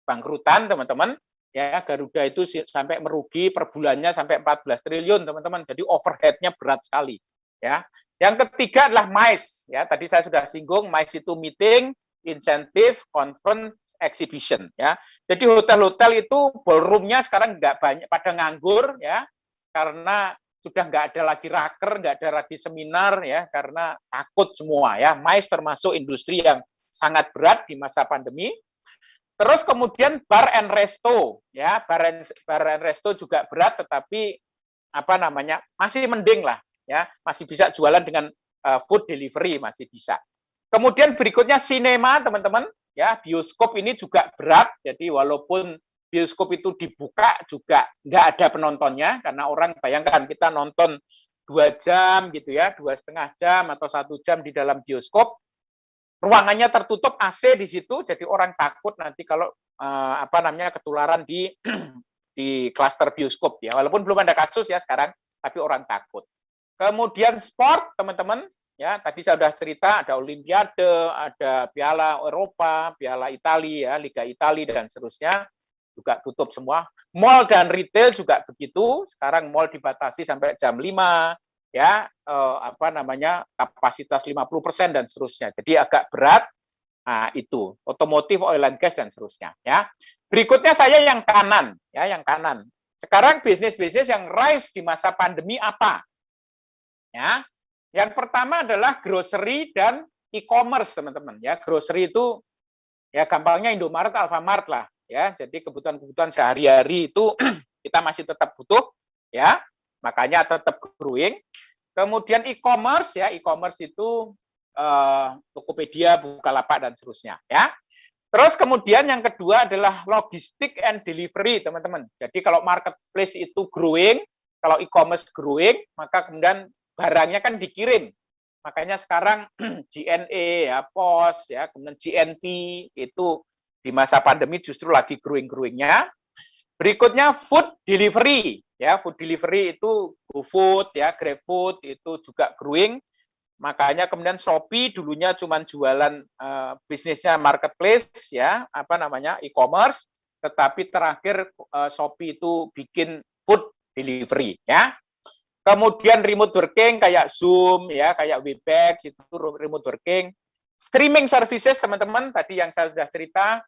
bangkrutan, teman-teman. Ya, Garuda itu sampai merugi per bulannya sampai 14 triliun, teman-teman. Jadi overhead-nya berat sekali, ya. Yang ketiga adalah MICE, ya. Tadi saya sudah singgung, MICE itu meeting, incentive, conference, exhibition, ya. Jadi hotel-hotel itu ballroom-nya sekarang nggak banyak, pada nganggur, ya. Karena sudah nggak ada lagi raker, nggak ada lagi seminar ya, karena takut semua ya. MICE termasuk industri yang sangat berat di masa pandemi. Terus kemudian bar and resto ya, bar and resto juga berat, tetapi masih mending lah ya, masih bisa jualan dengan food delivery, masih bisa. Kemudian berikutnya sinema, teman-teman ya, bioskop ini juga berat. Jadi walaupun bioskop itu dibuka juga nggak ada penontonnya, karena orang bayangkan kita nonton 2 jam gitu ya, 2,5 jam atau 1 jam di dalam bioskop, ruangannya tertutup, AC di situ, jadi orang takut nanti kalau ketularan di klaster bioskop ya, walaupun belum ada kasus ya sekarang, tapi orang takut. Kemudian sport, teman-teman ya, tadi saya sudah cerita ada Olimpiade, ada Piala Eropa, Piala Italia ya, Liga Italia dan seterusnya, juga tutup semua. Mall dan retail juga begitu. Sekarang mall dibatasi sampai jam 5 ya, kapasitas 50% dan seterusnya. Jadi agak berat. Nah, itu otomotif, oil and gas dan seterusnya ya. Berikutnya saya yang kanan ya, yang kanan. Sekarang bisnis-bisnis yang rise di masa pandemi apa? Ya. Yang pertama adalah grocery dan e-commerce, teman-teman ya. Grocery itu ya gampangnya Indomaret, Alfamart lah. Ya, jadi kebutuhan-kebutuhan sehari-hari itu kita masih tetap butuh ya, makanya tetap growing. Kemudian e-commerce ya, e-commerce itu Tokopedia, Bukalapak dan seterusnya ya. Terus kemudian yang kedua adalah logistik and delivery, teman-teman. Jadi kalau marketplace itu growing, kalau e-commerce growing, maka kemudian barangnya kan dikirim. Makanya sekarang JNE ya, POS ya, kemudian GNT itu di masa pandemi justru lagi growing-growingnya. Berikutnya food delivery ya, food delivery itu GoFood ya, GrabFood itu juga growing. Makanya kemudian Shopee dulunya cuma jualan bisnisnya marketplace ya, e-commerce, tetapi terakhir Shopee itu bikin food delivery ya. Kemudian remote working kayak Zoom ya, kayak Webex itu remote working. Streaming services, teman-teman, tadi yang saya sudah cerita,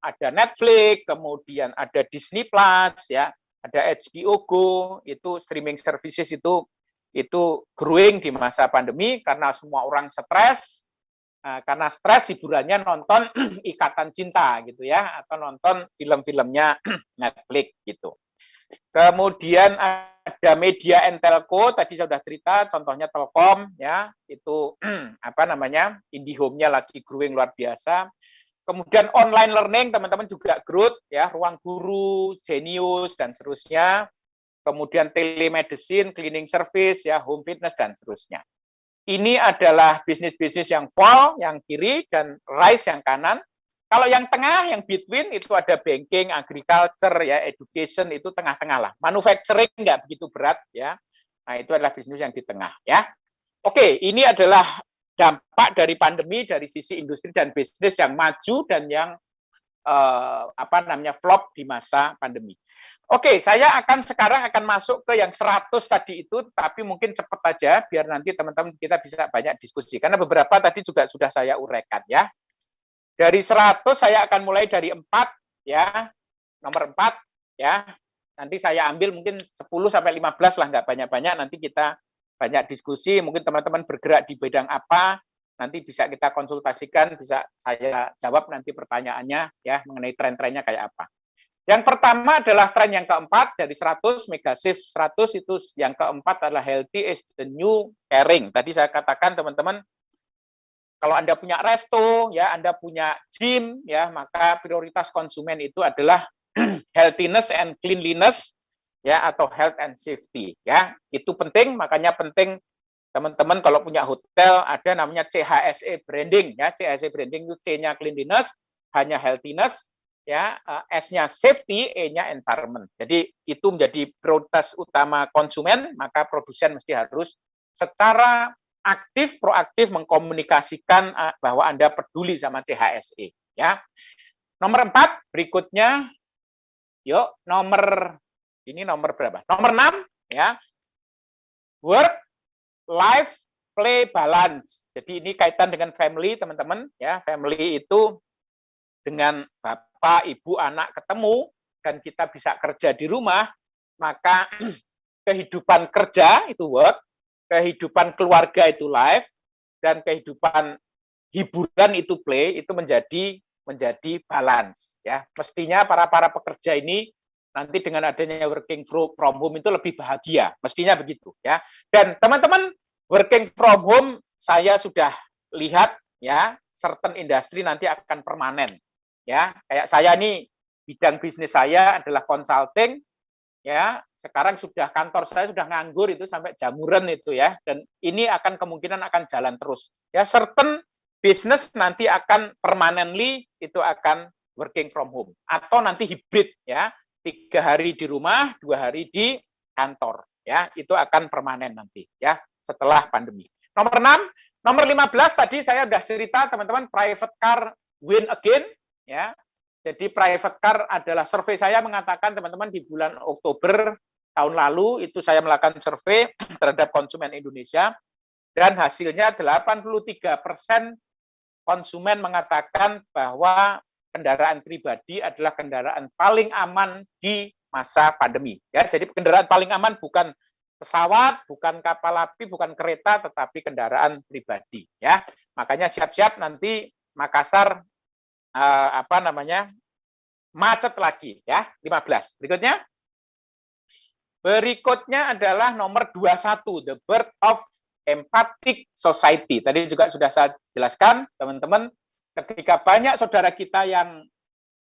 ada Netflix, kemudian ada Disney Plus ya, ada HBO Go, itu streaming services itu growing di masa pandemi karena semua orang stres, karena stres hiburannya nonton Ikatan Cinta gitu ya, atau nonton film-filmnya Netflix gitu. Kemudian ada media and telco, tadi saya sudah cerita, contohnya Telkom ya, itu apa namanya, IndiHome-nya lagi growing luar biasa. Kemudian online learning teman-teman juga growth ya, Ruang Guru, Genius dan seterusnya. Kemudian telemedicine, cleaning service ya, home fitness dan seterusnya. Ini adalah bisnis-bisnis yang fall, yang kiri, dan rise yang kanan. Kalau yang tengah, yang between, itu ada banking, agriculture, ya, education, itu tengah-tengah lah. Manufacturing nggak begitu berat, ya. Nah, itu adalah bisnis yang di tengah, ya. Oke, ini adalah dampak dari pandemi, dari sisi industri dan bisnis yang maju dan yang flop di masa pandemi. Oke, saya sekarang akan masuk ke yang 100 tadi itu, tapi mungkin cepat aja, biar nanti teman-teman kita bisa banyak diskusi. Karena beberapa tadi juga sudah saya uraikan ya. Dari 100 saya akan mulai dari 4 ya, nomor 4 ya. Nanti saya ambil mungkin 10 sampai 15 lah, nggak banyak-banyak, nanti kita banyak diskusi, mungkin teman-teman bergerak di bidang apa, nanti bisa kita konsultasikan, bisa saya jawab nanti pertanyaannya ya, mengenai tren-trennya kayak apa. Yang pertama adalah tren yang keempat dari 100, mega shift 100 itu yang keempat adalah healthy is the new caring. Tadi saya katakan teman-teman, kalau Anda punya resto, ya Anda punya gym, ya maka prioritas konsumen itu adalah healthiness and cleanliness, ya atau health and safety, ya itu penting. Makanya penting teman-teman kalau punya hotel ada namanya CHSE branding, ya CHSE branding itu C-nya cleanliness, hanya healthiness, ya S-nya safety, E-nya environment. Jadi itu menjadi prioritas utama konsumen, maka produsen mesti harus secara aktif, proaktif mengkomunikasikan bahwa Anda peduli sama CHSE. Ya. Nomor 4, berikutnya, yuk nomor berapa? Nomor 6, ya. Work, life, play, balance. Jadi ini kaitan dengan family, teman-teman. Ya, family itu dengan bapak, ibu, anak ketemu, dan kita bisa kerja di rumah, maka kehidupan kerja itu work, kehidupan keluarga itu life, dan kehidupan hiburan itu play, itu menjadi balance. Ya, mestinya para pekerja ini nanti dengan adanya working from home itu lebih bahagia, mestinya begitu. Ya, dan teman-teman working from home saya sudah lihat ya, certain industri nanti akan permanen. Ya, kayak saya nih bidang bisnis saya adalah consulting, ya sekarang kantor saya sudah nganggur itu sampai jamuran itu ya, dan ini akan kemungkinan akan jalan terus. Ya, certain business nanti akan permanently itu akan working from home atau nanti hybrid ya, 3 hari di rumah, 2 hari di kantor ya, itu akan permanen nanti ya setelah pandemi. Nomor 6, nomor 15 tadi saya sudah cerita teman-teman, private car win again. Ya, jadi private car adalah survei saya mengatakan teman-teman di bulan Oktober tahun lalu itu saya melakukan survei terhadap konsumen Indonesia dan hasilnya 83% konsumen mengatakan bahwa kendaraan pribadi adalah kendaraan paling aman di masa pandemi. Ya, jadi kendaraan paling aman bukan pesawat, bukan kapal api, bukan kereta, tetapi kendaraan pribadi. Ya, makanya siap-siap nanti Makassar macet lagi ya. 15. Berikutnya adalah nomor 21, the birth of empathic society. Tadi juga sudah saya jelaskan teman-teman, ketika banyak saudara kita yang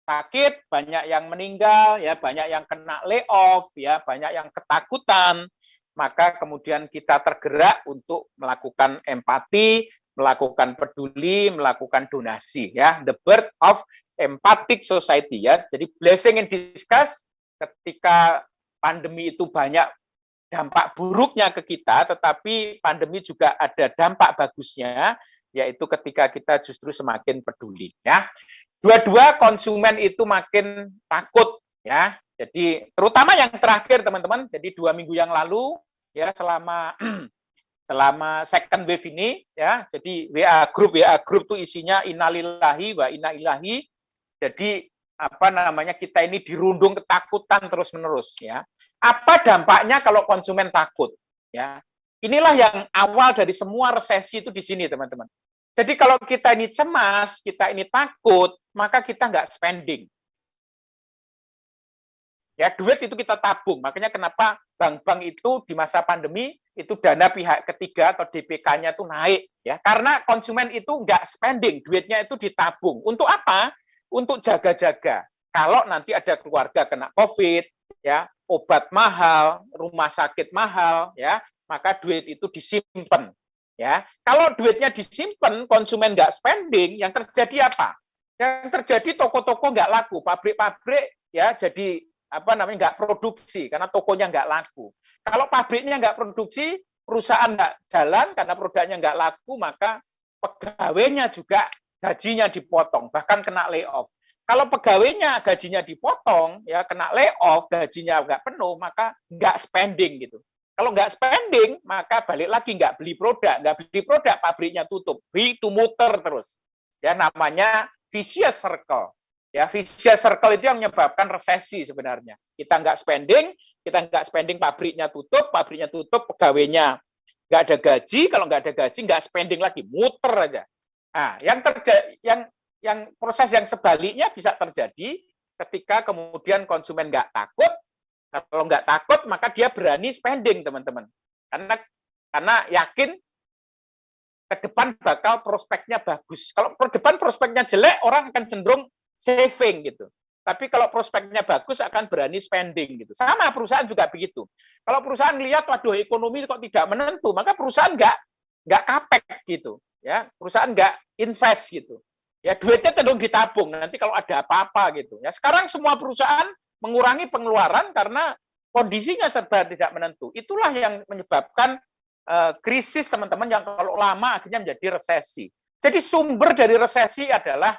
sakit, banyak yang meninggal ya, banyak yang kena layoff ya, banyak yang ketakutan, maka kemudian kita tergerak untuk melakukan empati, melakukan peduli, melakukan donasi ya, the birth of empathic society ya. Jadi blessing in disguise, ketika pandemi itu banyak dampak buruknya ke kita, tetapi pandemi juga ada dampak bagusnya, yaitu ketika kita justru semakin peduli ya. Dua-dua konsumen itu makin takut ya. Jadi terutama yang terakhir teman-teman, jadi 2 minggu yang lalu ya, selama second wave ini ya, jadi WA group itu isinya innalillahi wa inna ilaihi. Jadi kita ini dirundung ketakutan terus-menerus ya. Apa dampaknya kalau konsumen takut ya? Inilah yang awal dari semua resesi itu di sini teman-teman. Jadi kalau kita ini cemas, kita ini takut, maka kita nggak spending. Ya, duit itu kita tabung. Makanya kenapa bank-bank itu di masa pandemi itu dana pihak ketiga atau DPK-nya itu naik, ya. Karena konsumen itu nggak spending, duitnya itu ditabung. Untuk apa? Untuk jaga-jaga. Kalau nanti ada keluarga kena COVID, ya, obat mahal, rumah sakit mahal, ya, maka duit itu disimpan, ya. Kalau duitnya disimpan, konsumen nggak spending, yang terjadi apa? Yang terjadi toko-toko nggak laku, pabrik-pabrik ya jadi nggak produksi karena tokonya nggak laku. Kalau pabriknya nggak produksi, perusahaan nggak jalan karena produknya nggak laku, maka pegawainya juga gajinya dipotong, bahkan kena layoff. Kalau pegawainya gajinya dipotong, ya kena layoff, gajinya nggak penuh, maka nggak spending gitu. Kalau nggak spending, maka balik lagi nggak beli produk, pabriknya tutup, itu muter terus. Ya namanya vicious circle. Ya, vicious circle itu yang menyebabkan resesi sebenarnya. Kita nggak spending, pabriknya tutup, pegawainya nggak ada gaji, kalau nggak ada gaji nggak spending lagi, muter aja. Nah, yang proses yang sebaliknya bisa terjadi ketika kemudian konsumen nggak takut. Kalau nggak takut, maka dia berani spending, teman-teman. Karena yakin ke depan bakal prospeknya bagus. Kalau ke depan prospeknya jelek, orang akan cenderung saving gitu. Tapi kalau prospeknya bagus akan berani spending gitu. Sama perusahaan juga begitu. Kalau perusahaan lihat waduh ekonomi kok tidak menentu, maka perusahaan nggak kapek gitu. Ya, perusahaan nggak invest gitu. Ya duitnya cenderung ditabung nanti kalau ada apa-apa gitu. Ya sekarang semua perusahaan mengurangi pengeluaran karena kondisinya serba tidak menentu. Itulah yang menyebabkan krisis teman-teman yang kalau lama akhirnya menjadi resesi. Jadi sumber dari resesi adalah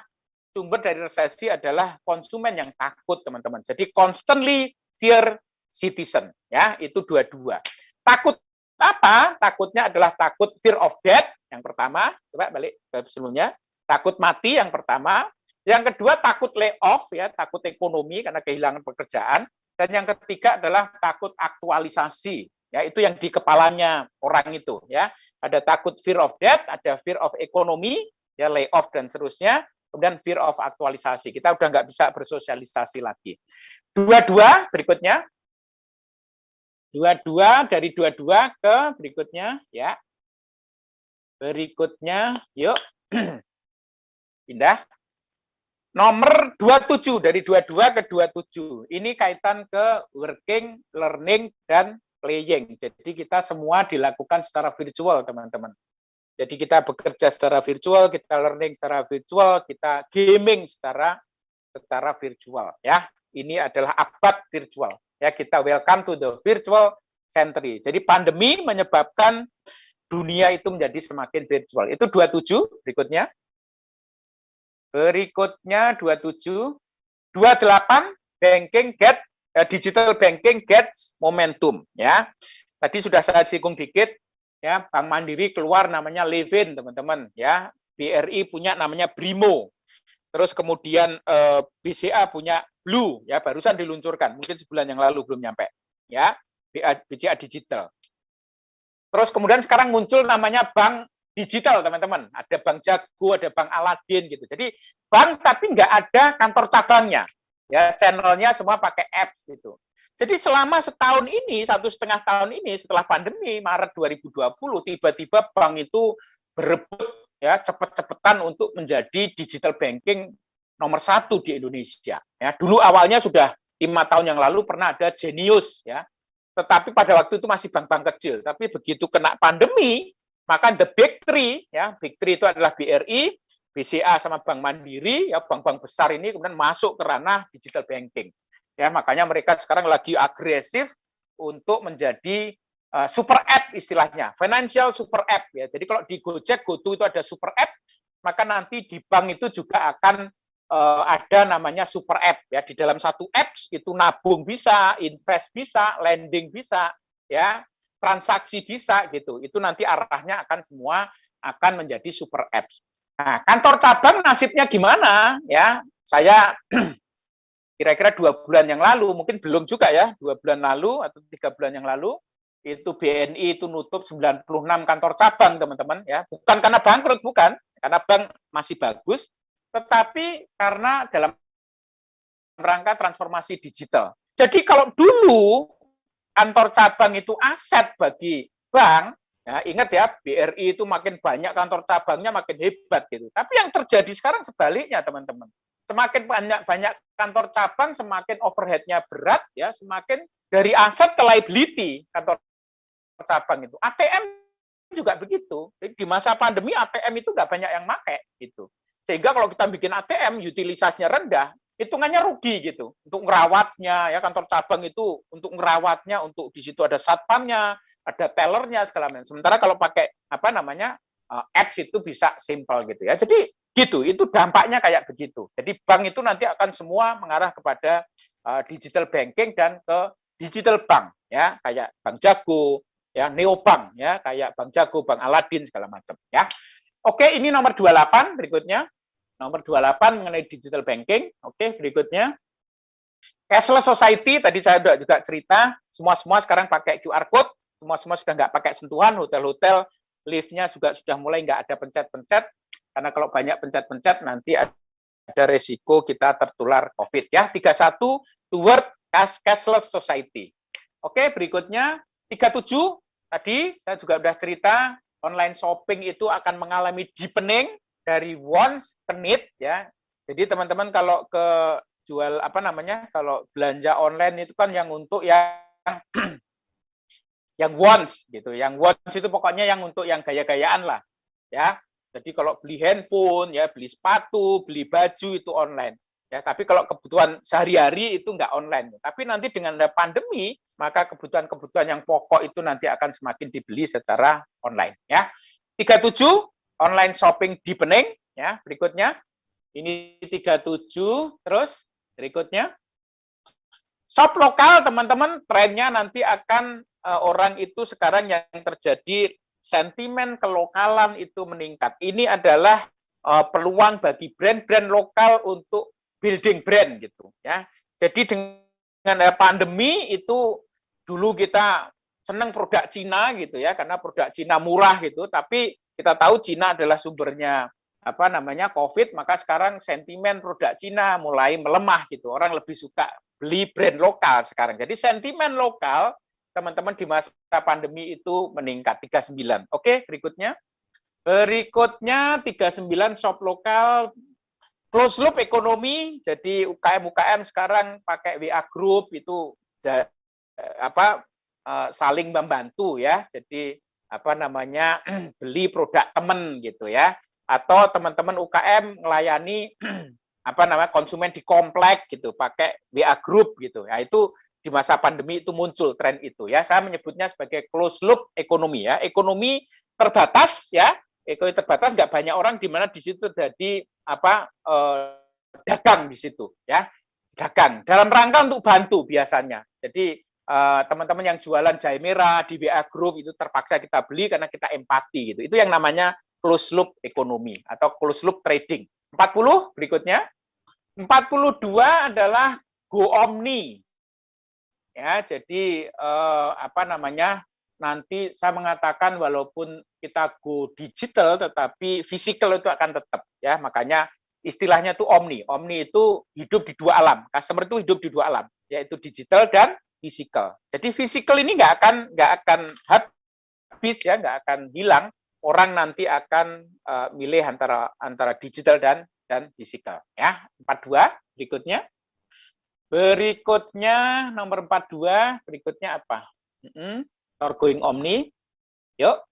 konsumen yang takut, teman-teman. Jadi constantly fear citizen, ya, itu dua-dua. Takut apa? Takutnya adalah takut fear of death yang pertama, coba balik ke sebelumnya. Takut mati yang pertama, yang kedua takut layoff, ya, takut ekonomi karena kehilangan pekerjaan, dan yang ketiga adalah takut aktualisasi, ya, itu yang di kepalanya orang itu, ya. Ada takut fear of death, ada fear of ekonomi, ya, layoff dan seterusnya. Kemudian fear of aktualisasi. Kita udah nggak bisa bersosialisasi lagi. Dua-dua berikutnya. Dari dua-dua ke berikutnya, ya. Berikutnya, yuk. Pindah. Nomor 27, dari 22 ke 27. Ini kaitan ke working, learning, dan playing. Jadi kita semua dilakukan secara virtual, teman-teman. Jadi kita bekerja secara virtual, kita learning secara virtual, kita gaming secara virtual, ya. Ini adalah abad virtual, ya. Kita welcome to the virtual century. Jadi pandemi menyebabkan dunia itu menjadi semakin virtual. Itu 27 berikutnya. Berikutnya 27, 28 digital banking gets momentum, ya. Tadi sudah saya singgung dikit. Ya, Bank Mandiri keluar namanya Levin, teman-teman, ya. BRI punya namanya Brimo. Terus kemudian BCA punya Blue, ya, barusan diluncurkan, mungkin sebulan yang lalu belum nyampe, ya. BCA Digital. Terus kemudian sekarang muncul namanya Bank Digital, teman-teman. Ada Bank Jago, ada Bank Aladin gitu. Jadi bank tapi nggak ada kantor cabangnya. Ya, channelnya semua pakai apps gitu. Jadi selama setahun ini, 1,5 tahun ini setelah pandemi Maret 2020, tiba-tiba bank itu berebut, ya, cepet-cepetan untuk menjadi digital banking nomor 1 di Indonesia. Ya, dulu awalnya sudah 5 tahun yang lalu pernah ada Genius, ya, tetapi pada waktu itu masih bank-bank kecil. Tapi begitu kena pandemi, maka the big three, ya, big three itu adalah BRI, BCA sama Bank Mandiri, ya, bank-bank besar ini kemudian masuk ke ranah digital banking. Ya, makanya mereka sekarang lagi agresif untuk menjadi super app istilahnya, financial super app, ya. Jadi kalau di Gojek, GoTo itu ada super app, maka nanti di bank itu juga akan ada namanya super app, ya. Di dalam satu apps itu nabung bisa, invest bisa, lending bisa, ya, transaksi bisa gitu. Itu nanti arahnya akan semua akan menjadi super apps. Nah, kantor cabang nasibnya gimana? Ya, saya kira-kira 2 bulan yang lalu, mungkin belum juga ya, 2 bulan lalu atau 3 bulan yang lalu, itu BNI itu nutup 96 kantor cabang, teman-teman, ya. Bukan karena bangkrut, bukan. karena bank masih bagus, tetapi karena dalam rangka transformasi digital. Jadi kalau dulu kantor cabang itu aset bagi bank, ya, ingat ya, BRI itu makin banyak kantor cabangnya makin hebat gitu. Tapi yang terjadi sekarang sebaliknya, teman-teman. Semakin banyak kantor cabang, semakin overhead-nya berat, ya, semakin dari aset ke liability kantor cabang itu. ATM juga begitu. Jadi di masa pandemi ATM itu nggak banyak yang pakai gitu. Sehingga kalau kita bikin ATM utilisasinya rendah, hitungannya rugi gitu. Untuk ngerawatnya, ya, kantor cabang itu untuk ngerawatnya, untuk di situ ada satpamnya, ada tellernya segala macam. Sementara kalau pakai apps itu bisa simple gitu ya. Jadi gitu, itu dampaknya kayak begitu. Jadi bank itu nanti akan semua mengarah kepada digital banking dan ke digital bank, ya, kayak Bank Jago, ya, neobank, ya, kayak Bank Jago, Bank Aladin segala macam, ya. Oke, ini nomor 28 berikutnya. Nomor 28 mengenai digital banking. Oke, berikutnya. Cashless society, tadi saya juga cerita, semua sekarang pakai QR code, semua sudah nggak pakai sentuhan, hotel-hotel, lift-nya juga sudah mulai nggak ada pencet-pencet, karena kalau banyak pencet-pencet nanti ada resiko kita tertular COVID, ya. 31, toward cashless society. Oke, berikutnya 37, tadi saya juga sudah cerita, online shopping itu akan mengalami deepening dari wants ke need, ya. Jadi teman-teman kalau ke jual kalau belanja online itu kan yang untuk yang wants gitu. Yang wants itu pokoknya yang untuk yang gaya-gayaan lah, ya. Jadi kalau beli handphone, ya, beli sepatu, beli baju itu online. Ya, tapi kalau kebutuhan sehari-hari itu nggak online. Tapi nanti dengan ada pandemi, maka kebutuhan-kebutuhan yang pokok itu nanti akan semakin dibeli secara online, ya. 37, online shopping deepening, ya. Berikutnya, ini 37, terus berikutnya. Shop lokal, teman-teman, trennya nanti akan orang itu sekarang yang terjadi sentimen kelokalan itu meningkat. Ini adalah peluang bagi brand-brand lokal untuk building brand gitu, ya. Jadi dengan pandemi itu dulu kita senang produk Cina gitu ya, karena produk Cina murah gitu, tapi kita tahu Cina adalah sumbernya COVID, maka sekarang sentimen produk Cina mulai melemah gitu. Orang lebih suka beli brand lokal sekarang. Jadi sentimen lokal teman-teman di masa pandemi itu meningkat 39. Oke, berikutnya. Berikutnya 39 shop lokal close loop ekonomi. Jadi UKM sekarang pakai WA group itu saling membantu ya. Jadi beli produk teman gitu ya. Atau teman-teman UKM melayani konsumen di komplek gitu pakai WA group gitu. Ya, itu di masa pandemi itu muncul tren itu ya. Saya menyebutnya sebagai closed loop ekonomi ya. Ekonomi terbatas ya. Ekonomi terbatas, nggak banyak orang di mana di situ jadi dagang di situ ya. Dagang dalam rangka untuk bantu biasanya. Jadi teman-teman yang jualan jahe merah di WA group itu terpaksa kita beli karena kita empati gitu. Itu yang namanya closed loop ekonomi atau closed loop trading. 40 berikutnya. 42 adalah go omni. Ya, jadi nanti saya mengatakan walaupun kita go digital tetapi physical itu akan tetap ya. Makanya istilahnya itu omni. Omni itu hidup di dua alam. Customer itu hidup di dua alam, yaitu digital dan physical. Jadi physical ini nggak akan habis ya, nggak akan hilang. Orang nanti akan milih antara digital dan physical ya. 42 berikutnya. Berikutnya nomor 42, berikutnya apa? Going omni. Yuk.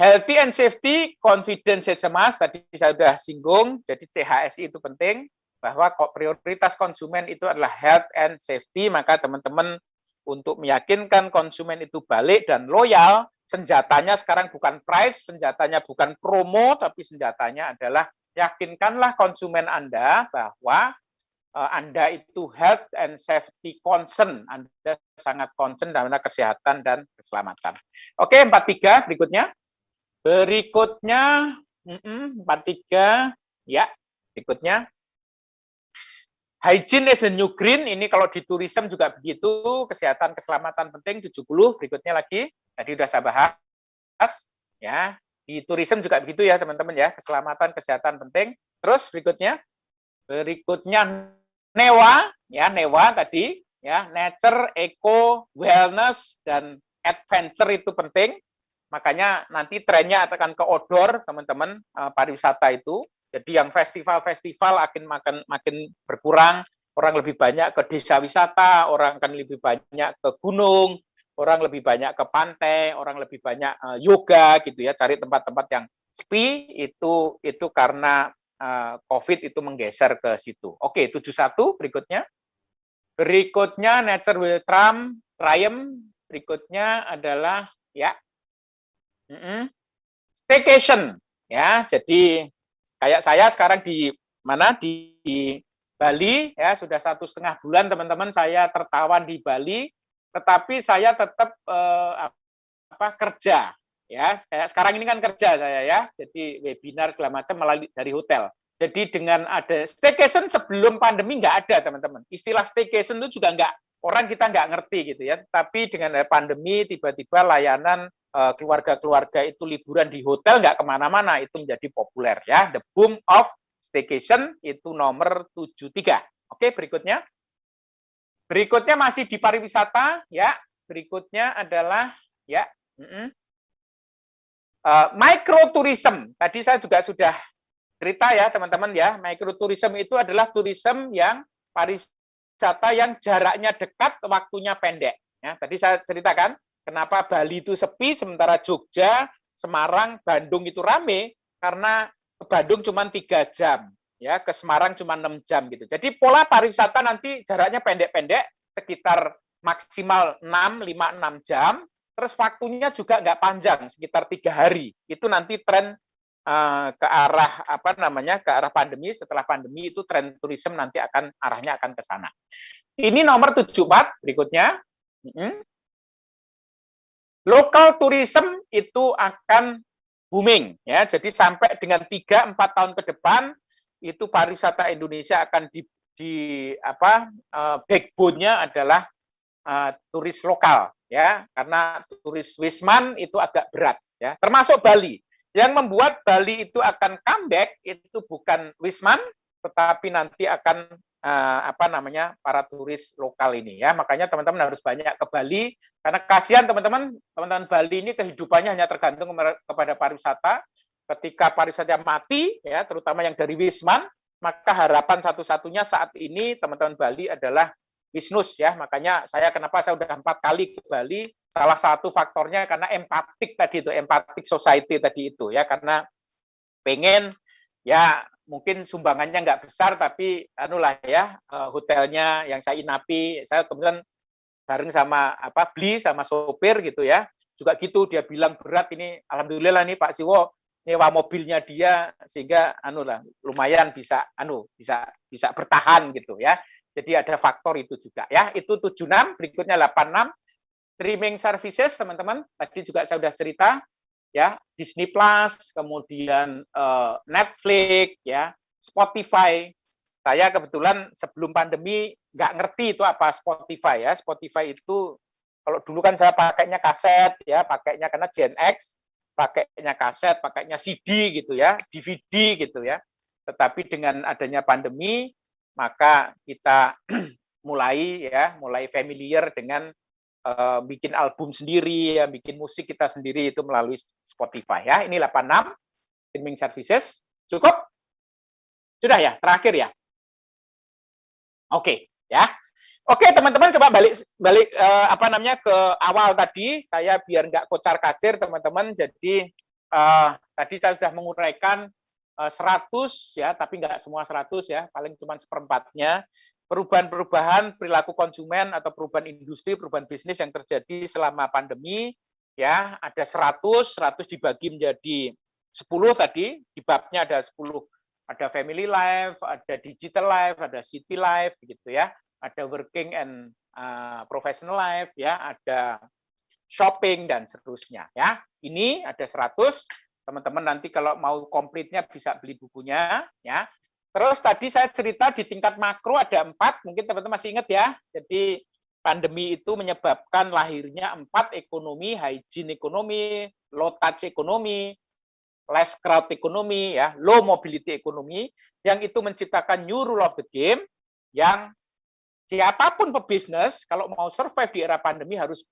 Healthy and safety, confidence SMS, tadi saya sudah singgung, jadi CHSI itu penting, bahwa prioritas konsumen itu adalah health and safety, maka teman-teman untuk meyakinkan konsumen itu balik dan loyal, senjatanya sekarang bukan price, senjatanya bukan promo, tapi senjatanya adalah yakinkanlah konsumen Anda bahwa Anda itu health and safety concern. Anda sangat concern dalam kesehatan dan keselamatan. Oke, 43 berikutnya. Berikutnya, 43, ya, berikutnya. Hygiene is the new green, ini kalau di tourism juga begitu, kesehatan, keselamatan penting, 70, berikutnya lagi. Tadi sudah saya bahas, ya, Di tourism juga begitu ya teman-teman ya, keselamatan, kesehatan penting. Terus berikutnya NEWA, ya NEWA tadi, ya nature, eco, wellness, dan adventure itu penting. Makanya nanti trennya akan ke outdoor teman-teman, pariwisata itu. Jadi yang festival-festival makin berkurang, orang lebih banyak ke desa wisata, orang akan lebih banyak ke gunung, orang lebih banyak ke pantai, orang lebih banyak yoga gitu ya, cari tempat-tempat yang sepi itu karena COVID itu menggeser ke situ. Oke, 71 berikutnya. Berikutnya nature will triumph. Berikutnya adalah ya staycation ya. Jadi kayak saya sekarang di mana di Bali ya, sudah 1,5 bulan teman-teman saya tertawan di Bali, tetapi saya tetap kerja ya. Sekarang ini kan kerja saya ya, jadi webinar segala macam melalui dari hotel. Jadi dengan ada staycation sebelum pandemi nggak ada teman-teman. Istilah staycation itu juga orang kita nggak ngerti gitu ya. Tapi dengan pandemi tiba-tiba layanan keluarga-keluarga itu liburan di hotel nggak kemana-mana, itu menjadi populer ya. The boom of staycation itu nomor 73. Oke, berikutnya. Berikutnya masih di pariwisata ya. Berikutnya adalah ya microtourism. Tadi saya juga sudah cerita ya teman-teman ya, microtourism itu adalah tourism yang pariwisata yang jaraknya dekat, waktunya pendek. Ya, tadi saya ceritakan kenapa Bali itu sepi, sementara Jogja, Semarang, Bandung itu rame karena ke Bandung cuma 3 jam, ya ke Semarang cuma 6 jam gitu. Jadi pola pariwisata nanti jaraknya pendek-pendek, sekitar maksimal 5-6 jam, terus waktunya juga nggak panjang, sekitar 3 hari. Itu nanti tren ke arah ke arah pandemi. Setelah pandemi itu tren tourism nanti arahnya akan ke sana. Ini nomor 74 berikutnya. Local tourism itu akan booming ya. Jadi sampai dengan 3-4 tahun ke depan itu pariwisata Indonesia akan backbone-nya adalah turis lokal ya, karena turis wisman itu agak berat ya, termasuk Bali. Yang membuat Bali itu akan comeback itu bukan wisman, tetapi nanti akan para turis lokal ini ya. Makanya teman-teman harus banyak ke Bali, karena kasihan teman-teman Bali ini kehidupannya hanya tergantung kepada pariwisata. Ketika pariwisata mati ya, terutama yang dari wisman, maka harapan satu-satunya saat ini teman-teman Bali adalah bisnis ya. Makanya kenapa saya udah 4 kali ke Bali, salah satu faktornya karena empatik tadi itu, empatik society tadi itu ya, karena pengen ya mungkin sumbangannya nggak besar, tapi hotelnya yang saya inapi, saya kemudian bareng sama beli sama sopir gitu ya, juga gitu dia bilang berat ini, alhamdulillah nih Pak Siwo nyewa mobilnya dia sehingga lumayan bisa bertahan gitu ya. Jadi ada faktor itu juga ya. Itu 76, berikutnya 86. Streaming services teman-teman, tadi juga saya sudah cerita ya, Disney Plus, kemudian Netflix ya, Spotify. Saya kebetulan sebelum pandemi nggak ngerti itu apa Spotify ya. Spotify itu kalau dulu kan saya pakainya kaset ya, pakainya karena Gen X, pakainya kaset, pakainya CD gitu ya, DVD gitu ya. Tetapi dengan adanya pandemi, maka kita mulai familiar dengan bikin album sendiri ya, bikin musik kita sendiri itu melalui Spotify ya. Ini 86 streaming services. Cukup? Sudah ya, terakhir ya. Oke, ya. Oke, teman-teman coba balik ke awal tadi, saya biar nggak kocar-kacir teman-teman. Jadi tadi saya sudah menguraikan 100 ya, tapi nggak semua 100 ya, paling cuma seperempatnya. Perubahan-perubahan perilaku konsumen atau perubahan industri, perubahan bisnis yang terjadi selama pandemi ya, ada 100 dibagi menjadi 10 tadi, di babnya ada 10, ada family life, ada digital life, ada city life gitu ya, ada working and professional life ya, ada shopping dan seterusnya ya. Ini ada 100, teman-teman nanti kalau mau komplitnya bisa beli bukunya ya. Terus tadi saya cerita di tingkat makro ada 4, mungkin teman-teman masih ingat ya. Jadi pandemi itu menyebabkan lahirnya 4 ekonomi, hygiene ekonomi, low touch ekonomi, less crowd economy, ya, low mobility economy, yang itu menciptakan new rule of the game, yang siapapun pebisnis kalau mau survive di era pandemi harus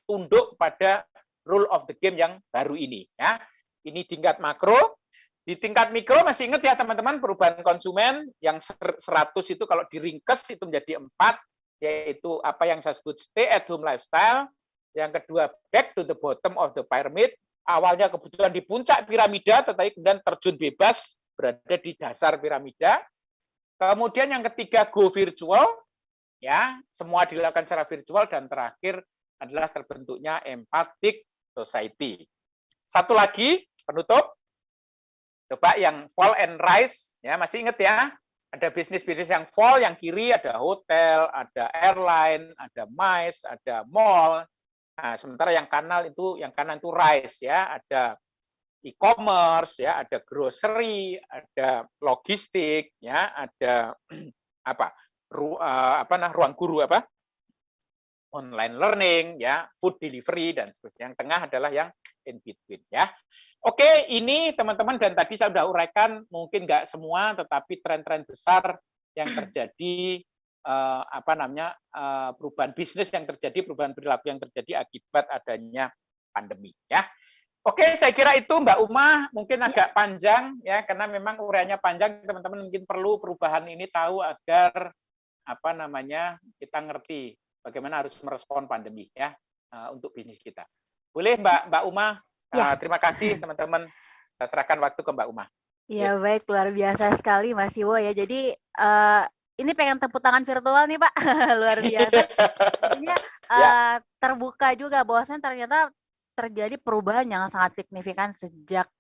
tunduk pada rule of the game yang baru ini. Ya, ini tingkat makro. Di tingkat mikro masih ingat ya teman-teman, perubahan konsumen yang 100 itu kalau diringkes itu menjadi 4, yaitu apa yang saya sebut stay at home lifestyle. Yang kedua, back to the bottom of the pyramid. Awalnya kebutuhan di puncak piramida, tetapi kemudian terjun bebas berada di dasar piramida. Kemudian yang ketiga, go virtual. Ya, semua dilakukan secara virtual. Dan terakhir adalah terbentuknya empathic society. Satu lagi, penutup. Coba yang fall and rise, ya masih ingat ya? Ada bisnis-bisnis yang fall, yang kiri ada hotel, ada airline, ada MICE, ada mall. Nah, sementara yang kanan itu rise ya, ada e-commerce ya, ada grocery, ada logistik ya, ada ruang guru online learning ya, food delivery dan sebagainya. Yang tengah adalah yang in between ya. Oke, ini teman-teman, dan tadi saya sudah uraikan mungkin nggak semua, tetapi tren-tren besar yang terjadi perubahan bisnis yang terjadi, perubahan perilaku yang terjadi akibat adanya pandemi ya. Oke, saya kira itu Mbak Uma, mungkin agak panjang ya, karena memang uraiannya panjang, teman-teman mungkin perlu perubahan ini tahu agar kita ngerti bagaimana harus merespon pandemi ya untuk bisnis kita. Boleh Mbak Uma? Ya. Terima kasih teman-teman. Saya serahkan waktu ke Mbak Uma. Ya, baik, luar biasa sekali Mas Iwo ya. Jadi ini pengen tepuk tangan virtual nih Pak, luar biasa. Artinya terbuka juga bahwasanya ternyata terjadi perubahan yang sangat signifikan sejak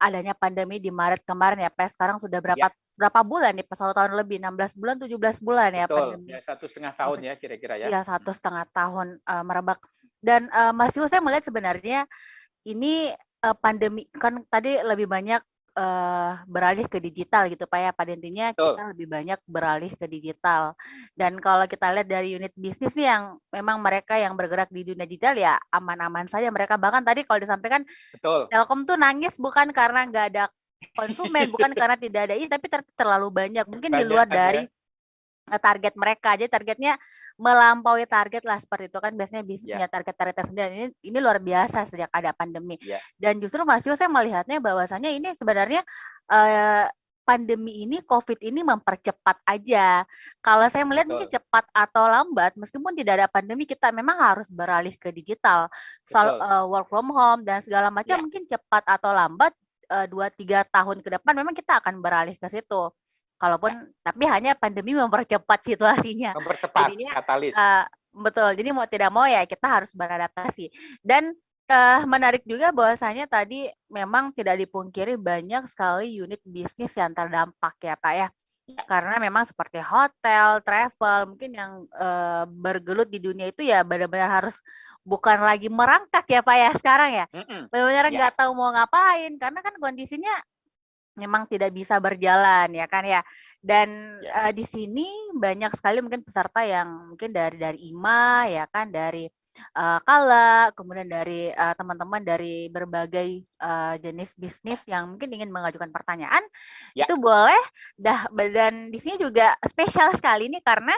adanya pandemi di Maret kemarin ya. Sekarang sudah berapa bulan nih? 1 tahun lebih, 16 bulan, 17 bulan ya. Betul, pandemi. ya 1,5 tahun ya kira-kira ya. Iya, 1,5 tahun merebak. Dan Mas Iwo, saya melihat sebenarnya ini pandemi kan tadi lebih banyak beralih ke digital gitu Pak ya. Pada intinya kita lebih banyak beralih ke digital. Dan kalau kita lihat dari unit bisnis yang memang mereka yang bergerak di dunia digital ya aman-aman saja mereka. Bahkan tadi kalau disampaikan Telkom tuh nangis bukan karena nggak ada konsumen, bukan karena tidak ada ini, tapi terlalu banyak. Mungkin di luar dari target mereka aja, targetnya melampaui target lah, seperti itu kan biasanya bisnisnya target-target tersendiri. Ini luar biasa sejak ada pandemi. Dan justru Mas Yo, saya melihatnya bahwasannya ini sebenarnya pandemi ini, COVID ini mempercepat aja. Kalau saya melihat mungkin cepat atau lambat, meskipun tidak ada pandemi, kita memang harus beralih ke digital. Soal work from home dan segala macam, mungkin cepat atau lambat 2-3 tahun ke depan memang kita akan beralih ke situ. Kalaupun tapi hanya pandemi mempercepat situasinya. Mempercepat, katalis. Betul. Jadi mau tidak mau ya kita harus beradaptasi. Dan menarik juga bahwasanya tadi memang tidak dipungkiri banyak sekali unit bisnis yang terdampak ya Pak ya. Karena memang seperti hotel, travel, mungkin yang bergelut di dunia itu ya benar-benar harus bukan lagi merangkak ya Pak ya sekarang ya. Benar-benar nggak tahu mau ngapain karena kan kondisinya memang tidak bisa berjalan ya kan ya. Dan di sini banyak sekali mungkin peserta yang mungkin dari IMA ya kan, dari Kala, kemudian dari teman-teman dari berbagai jenis bisnis yang mungkin ingin mengajukan pertanyaan, itu boleh. Dan di sini juga spesial sekali nih karena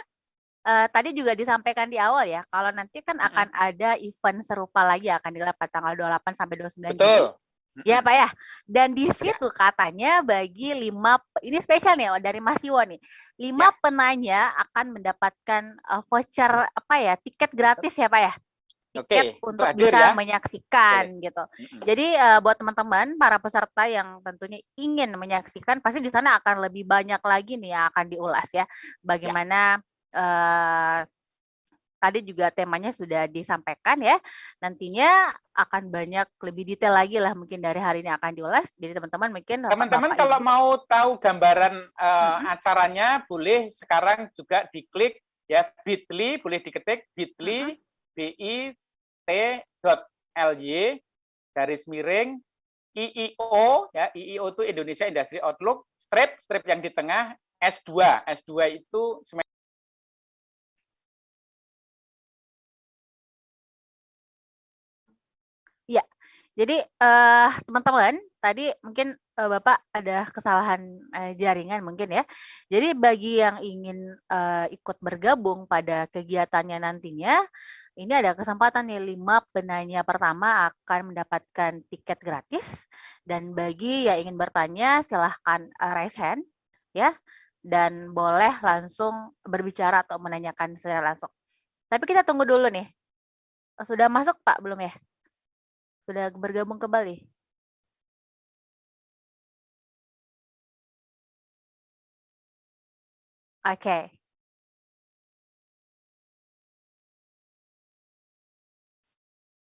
tadi juga disampaikan di awal ya, kalau nanti kan akan ada event serupa lagi akan dilakukan tanggal 28 sampai 29 Juni. Ya Pak ya, dan di situ katanya bagi 5, ini spesial nih dari Mas Iwo nih, 5 penanya akan mendapatkan voucher tiket gratis ya Pak ya, tiket untuk bisa menyaksikan gitu. Jadi buat teman-teman para peserta yang tentunya ingin menyaksikan, pasti di sana akan lebih banyak lagi nih yang akan diulas ya, bagaimana tadi juga temanya sudah disampaikan ya. Nantinya akan banyak lebih detail lagi lah mungkin dari hari ini akan diulas. Jadi teman-teman mungkin kalau mau tahu gambaran acaranya boleh sekarang juga diklik ya, bit.ly, boleh diketik bit.ly bit.ly/IIO ya, IIO itu Indonesia Industry Outlook, strip yang di tengah S2 itu ya. Jadi teman-teman tadi mungkin Bapak ada kesalahan jaringan mungkin ya. Jadi bagi yang ingin ikut bergabung pada kegiatannya nantinya, ini ada kesempatan nih 5 penanya pertama akan mendapatkan tiket gratis. Dan bagi yang ingin bertanya silahkan raise hand ya. Dan boleh langsung berbicara atau menanyakan secara langsung. Tapi kita tunggu dulu nih. Sudah masuk Pak belum ya? Sudah bergabung kembali? Oke.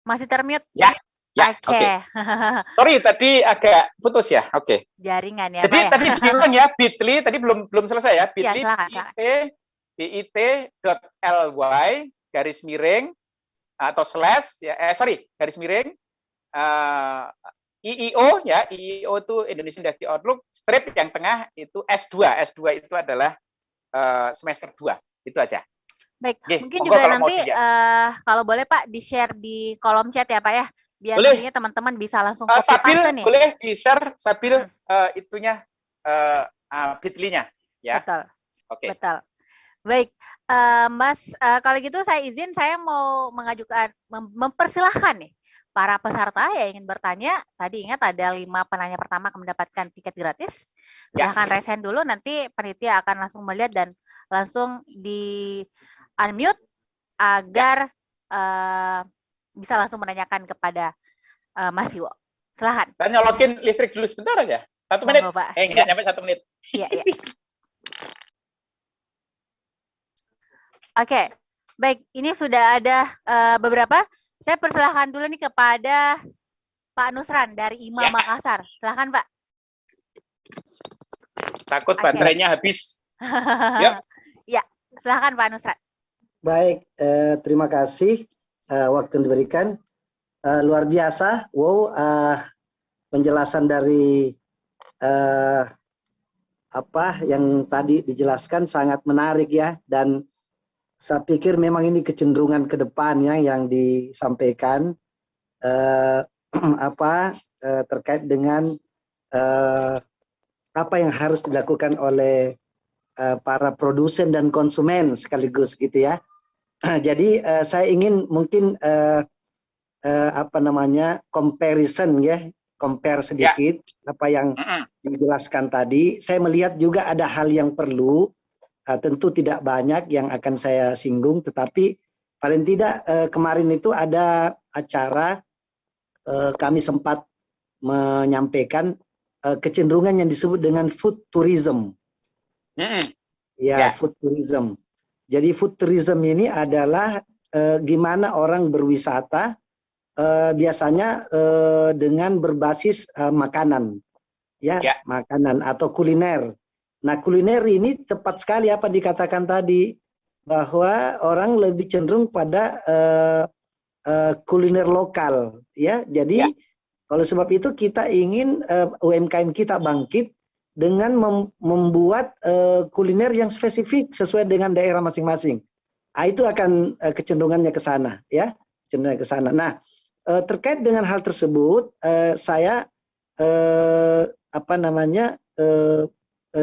Masih termute? Ya, ya, Oke. oke. Sorry, tadi agak putus ya. Oke. Jaringan ya, Jadi Pak ya? tadi diulang ya, bit.ly tadi belum selesai ya. Ya, Bit.ly silakan. bit.ly garis miring atau slash ya garis miring IIO ya, IIO itu Indonesian Industry Outlook, strip yang tengah itu S2. S2 itu adalah semester 2. Itu aja. Baik, Oke, mungkin monggo juga kalau mau nanti dilihat. kalau boleh Pak di-share di kolom chat ya Pak ya, biar Boleh. nantinya teman-teman bisa langsung copy Sabil paste nih. boleh di-share Sabil itunya bit.ly-nya ya. Betul. Oke. Betul. Baik, Mas, kalau gitu saya izin, saya mau mengajukan, mempersilahkan nih para peserta yang ingin bertanya. Tadi ingat ada 5 penanya pertama akan mendapatkan tiket gratis. Silahkan raise hand dulu, nanti panitia akan langsung melihat dan langsung di unmute agar bisa langsung menanyakan kepada Mas Iwo. Silahkan. Saya nyolokin listrik dulu sebentar aja. 1 menit. Monggo, Pak. Enggak nyampe 1 menit. Iya, iya. Oke, baik. Ini sudah ada beberapa. Saya persilahkan dulu nih kepada Pak Nusran dari IMA Makassar. Silahkan, Pak. Takut baterainya habis. Yuk. Ya, silahkan Pak Nusran. Baik, terima kasih waktu yang diberikan. Luar biasa. Wow, penjelasan dari apa yang tadi dijelaskan sangat menarik ya, dan saya pikir memang ini kecenderungan ke depannya yang disampaikan terkait dengan apa yang harus dilakukan oleh para produsen dan konsumen sekaligus gitu ya. Jadi saya ingin mungkin comparison ya, compare sedikit apa yang dijelaskan tadi. Saya melihat juga ada hal yang perlu. Tentu tidak banyak yang akan saya singgung, tetapi paling tidak kemarin itu ada acara kami sempat menyampaikan kecenderungan yang disebut dengan food tourism. Food tourism. Jadi food tourism ini adalah gimana orang berwisata biasanya dengan berbasis makanan, makanan atau kuliner. Nah, kuliner ini tepat sekali apa dikatakan tadi, bahwa orang lebih cenderung pada kuliner lokal, ya. Jadi oleh sebab itu kita ingin UMKM kita bangkit dengan membuat kuliner yang spesifik sesuai dengan daerah masing-masing. Itu akan kecenderungannya ke sana, ya, cenderung ke sana. Nah, terkait dengan hal tersebut, saya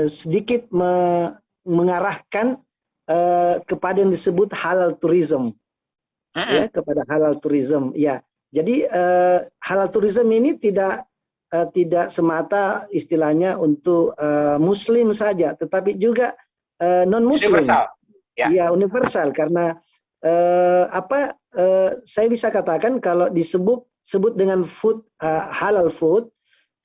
sedikit mengarahkan kepada yang disebut halal tourism, ya, kepada halal tourism, ya. Jadi halal tourism ini tidak semata istilahnya untuk Muslim saja, tetapi juga non Muslim, universal, ya, universal karena saya bisa katakan kalau disebut dengan food halal food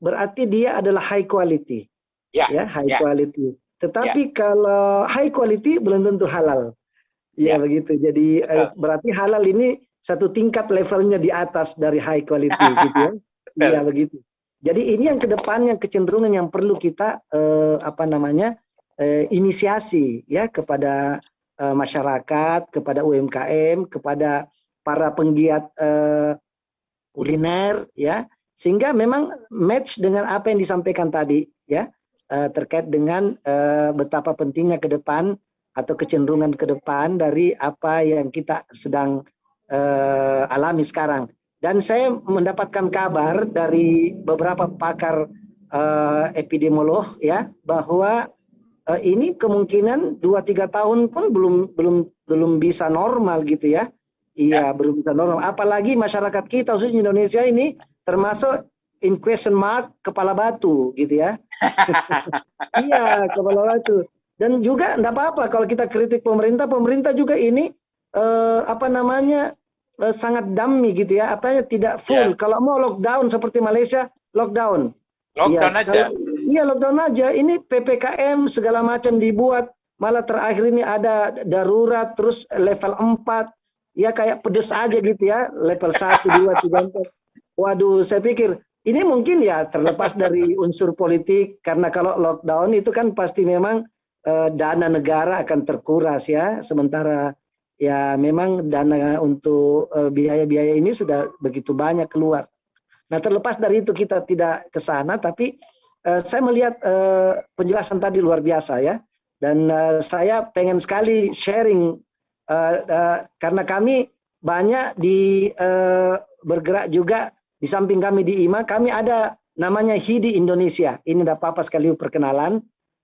berarti dia adalah high quality. High quality. Tetapi kalau high quality belum tentu halal. Ya, begitu. Jadi berarti halal ini satu tingkat levelnya di atas dari high quality gitu ya. Iya, begitu. Jadi ini yang kedepannya kecenderungan yang perlu kita inisiasi ya kepada masyarakat, kepada UMKM, kepada para penggiat kuliner ya, sehingga memang match dengan apa yang disampaikan tadi ya. Terkait dengan betapa pentingnya ke depan atau kecenderungan ke depan dari apa yang kita sedang alami sekarang. Dan saya mendapatkan kabar dari beberapa pakar epidemiolog ya bahwa ini kemungkinan 2-3 tahun pun belum bisa normal gitu ya. Iya, belum bisa normal. Apalagi masyarakat kita khususnya Indonesia ini termasuk in question mark kepala batu gitu ya. Iya, kepala batu. Dan juga enggak apa-apa kalau kita kritik pemerintah, pemerintah juga ini sangat dummy gitu ya, tidak full. Kalau mau lockdown seperti Malaysia, lockdown. Lockdown aja. Iya, lockdown aja. Ini PPKM segala macam dibuat, malah terakhir ini ada darurat, terus level 4, ya kayak pedes aja gitu ya, level 1, 2, 3, 4. Waduh, saya pikir ini mungkin ya terlepas dari unsur politik, karena kalau lockdown itu kan pasti memang dana negara akan terkuras ya, sementara ya memang dana untuk biaya-biaya ini sudah begitu banyak keluar. Nah, terlepas dari itu kita tidak ke sana, tapi saya melihat penjelasan tadi luar biasa ya, dan saya pengen sekali sharing karena kami banyak bergerak juga di samping kami di IMA, kami ada namanya HIDI Indonesia. Ini tidak apa-apa sekali perkenalan.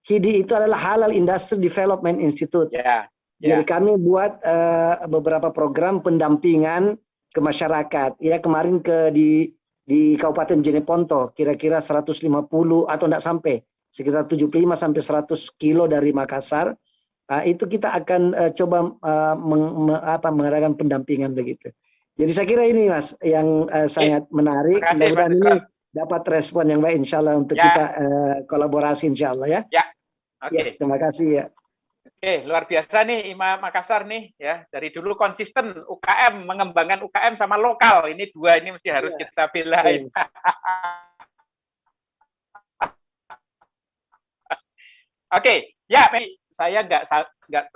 HIDI itu adalah Halal Industry Development Institute. Jadi kami buat beberapa program pendampingan ke masyarakat. Ya, kemarin di Kabupaten Jeneponto, kira-kira 150 atau tidak sampai, sekitar 75 sampai 100 kilo dari Makassar. Itu kita akan coba mengadakan pendampingan begitu. Jadi saya kira ini Mas yang sangat menarik. Mudah-mudahan ini dapat respon yang baik insya Allah untuk kita kolaborasi insya Allah ya. Oke. Terima kasih ya. Oke, luar biasa nih IMA Makassar nih ya. Dari dulu konsisten UKM, mengembangkan UKM sama lokal. Ini dua ini mesti harus kita belain. Oke, ya saya nggak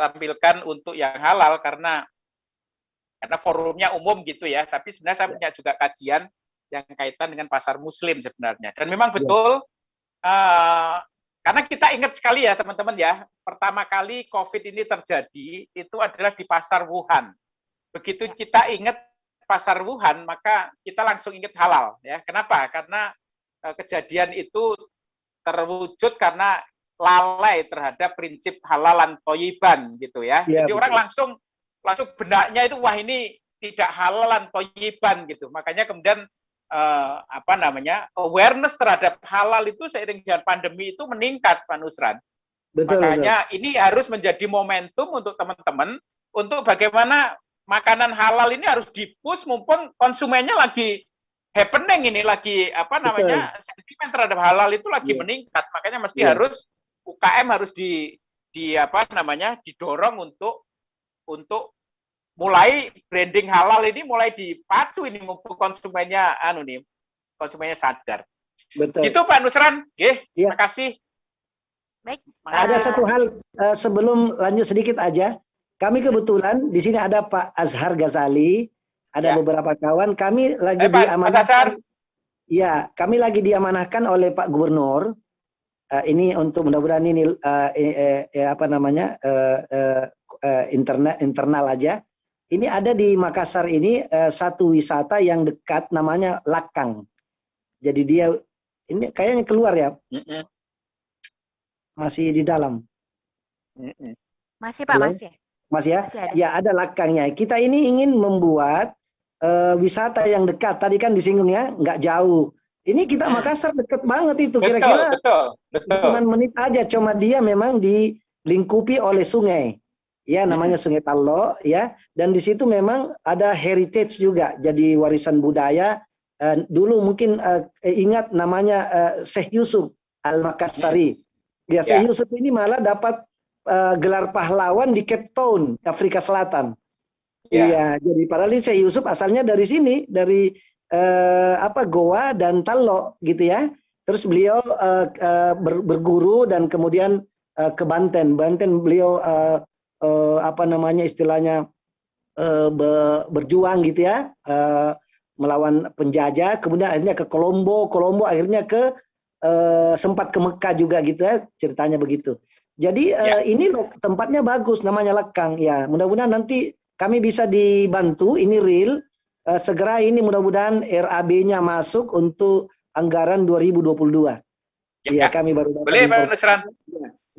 tampilkan untuk yang halal karena forumnya umum gitu ya. Tapi sebenarnya saya punya juga kajian yang kaitan dengan pasar muslim sebenarnya. Dan memang betul karena kita ingat sekali ya teman-teman ya, pertama kali COVID ini terjadi itu adalah di pasar Wuhan. Begitu kita ingat pasar Wuhan, maka kita langsung ingat halal ya. Kenapa? Karena kejadian itu terwujud karena lalai terhadap prinsip halalan toyiban gitu ya. Jadi orang langsung benaknya itu wah ini tidak halalan toyiban gitu. Makanya kemudian awareness terhadap halal itu seiring dengan pandemi itu meningkat, Pak Nusran. Makanya ini harus menjadi momentum untuk teman-teman untuk bagaimana makanan halal ini harus di-push mumpung konsumennya lagi happening ini, lagi sentimen terhadap halal itu lagi meningkat. Makanya mesti harus UKM harus didorong untuk mulai branding halal ini mulai dipacu ini mumpung konsumennya sadar. Betul. Gitu Pak Nusran. Terima kasih. Baik. Ada satu hal sebelum lanjut sedikit aja. Kami kebetulan di sini ada Pak Azhar Ghazali, ada beberapa kawan. Kami lagi diamanahkan. Iya, kami lagi diamanahkan oleh Pak Gubernur. Ini untuk mudah-mudahan ini internal aja. Ini ada di Makassar ini satu wisata yang dekat namanya Lakang. Jadi dia ini kayaknya keluar ya. Masih di dalam. Masih Pak, masih. Masih ya? Masih ada. Ya, ada Lakangnya. Kita ini ingin membuat wisata yang dekat. Tadi kan disinggung ya, nggak jauh. Ini kita Makassar dekat banget itu. Kira-kira hitungan menit aja. Cuma dia memang dilingkupi oleh sungai. Ya, namanya Sungai Tallo ya, dan di situ memang ada heritage juga, jadi warisan budaya. Dulu mungkin ingat namanya Syekh Yusuf Al-Makassari. Ya, Syekh Yusuf ini malah dapat gelar pahlawan di Cape Town, Afrika Selatan. Iya, jadi padahal Syekh Yusuf asalnya dari sini, dari Goa dan Tallo gitu ya. Terus beliau berguru dan kemudian ke Banten. Banten beliau istilahnya berjuang gitu ya, melawan penjajah, kemudian akhirnya ke Kolombo akhirnya sempat ke Mekah juga gitu ya, ceritanya begitu. Jadi ini tempatnya bagus, namanya Lekang ya. Mudah-mudahan nanti kami bisa dibantu, ini real segera ini mudah-mudahan RAB-nya masuk untuk anggaran 2022. Iya, kami baru dapat Boleh, Pak Nusran.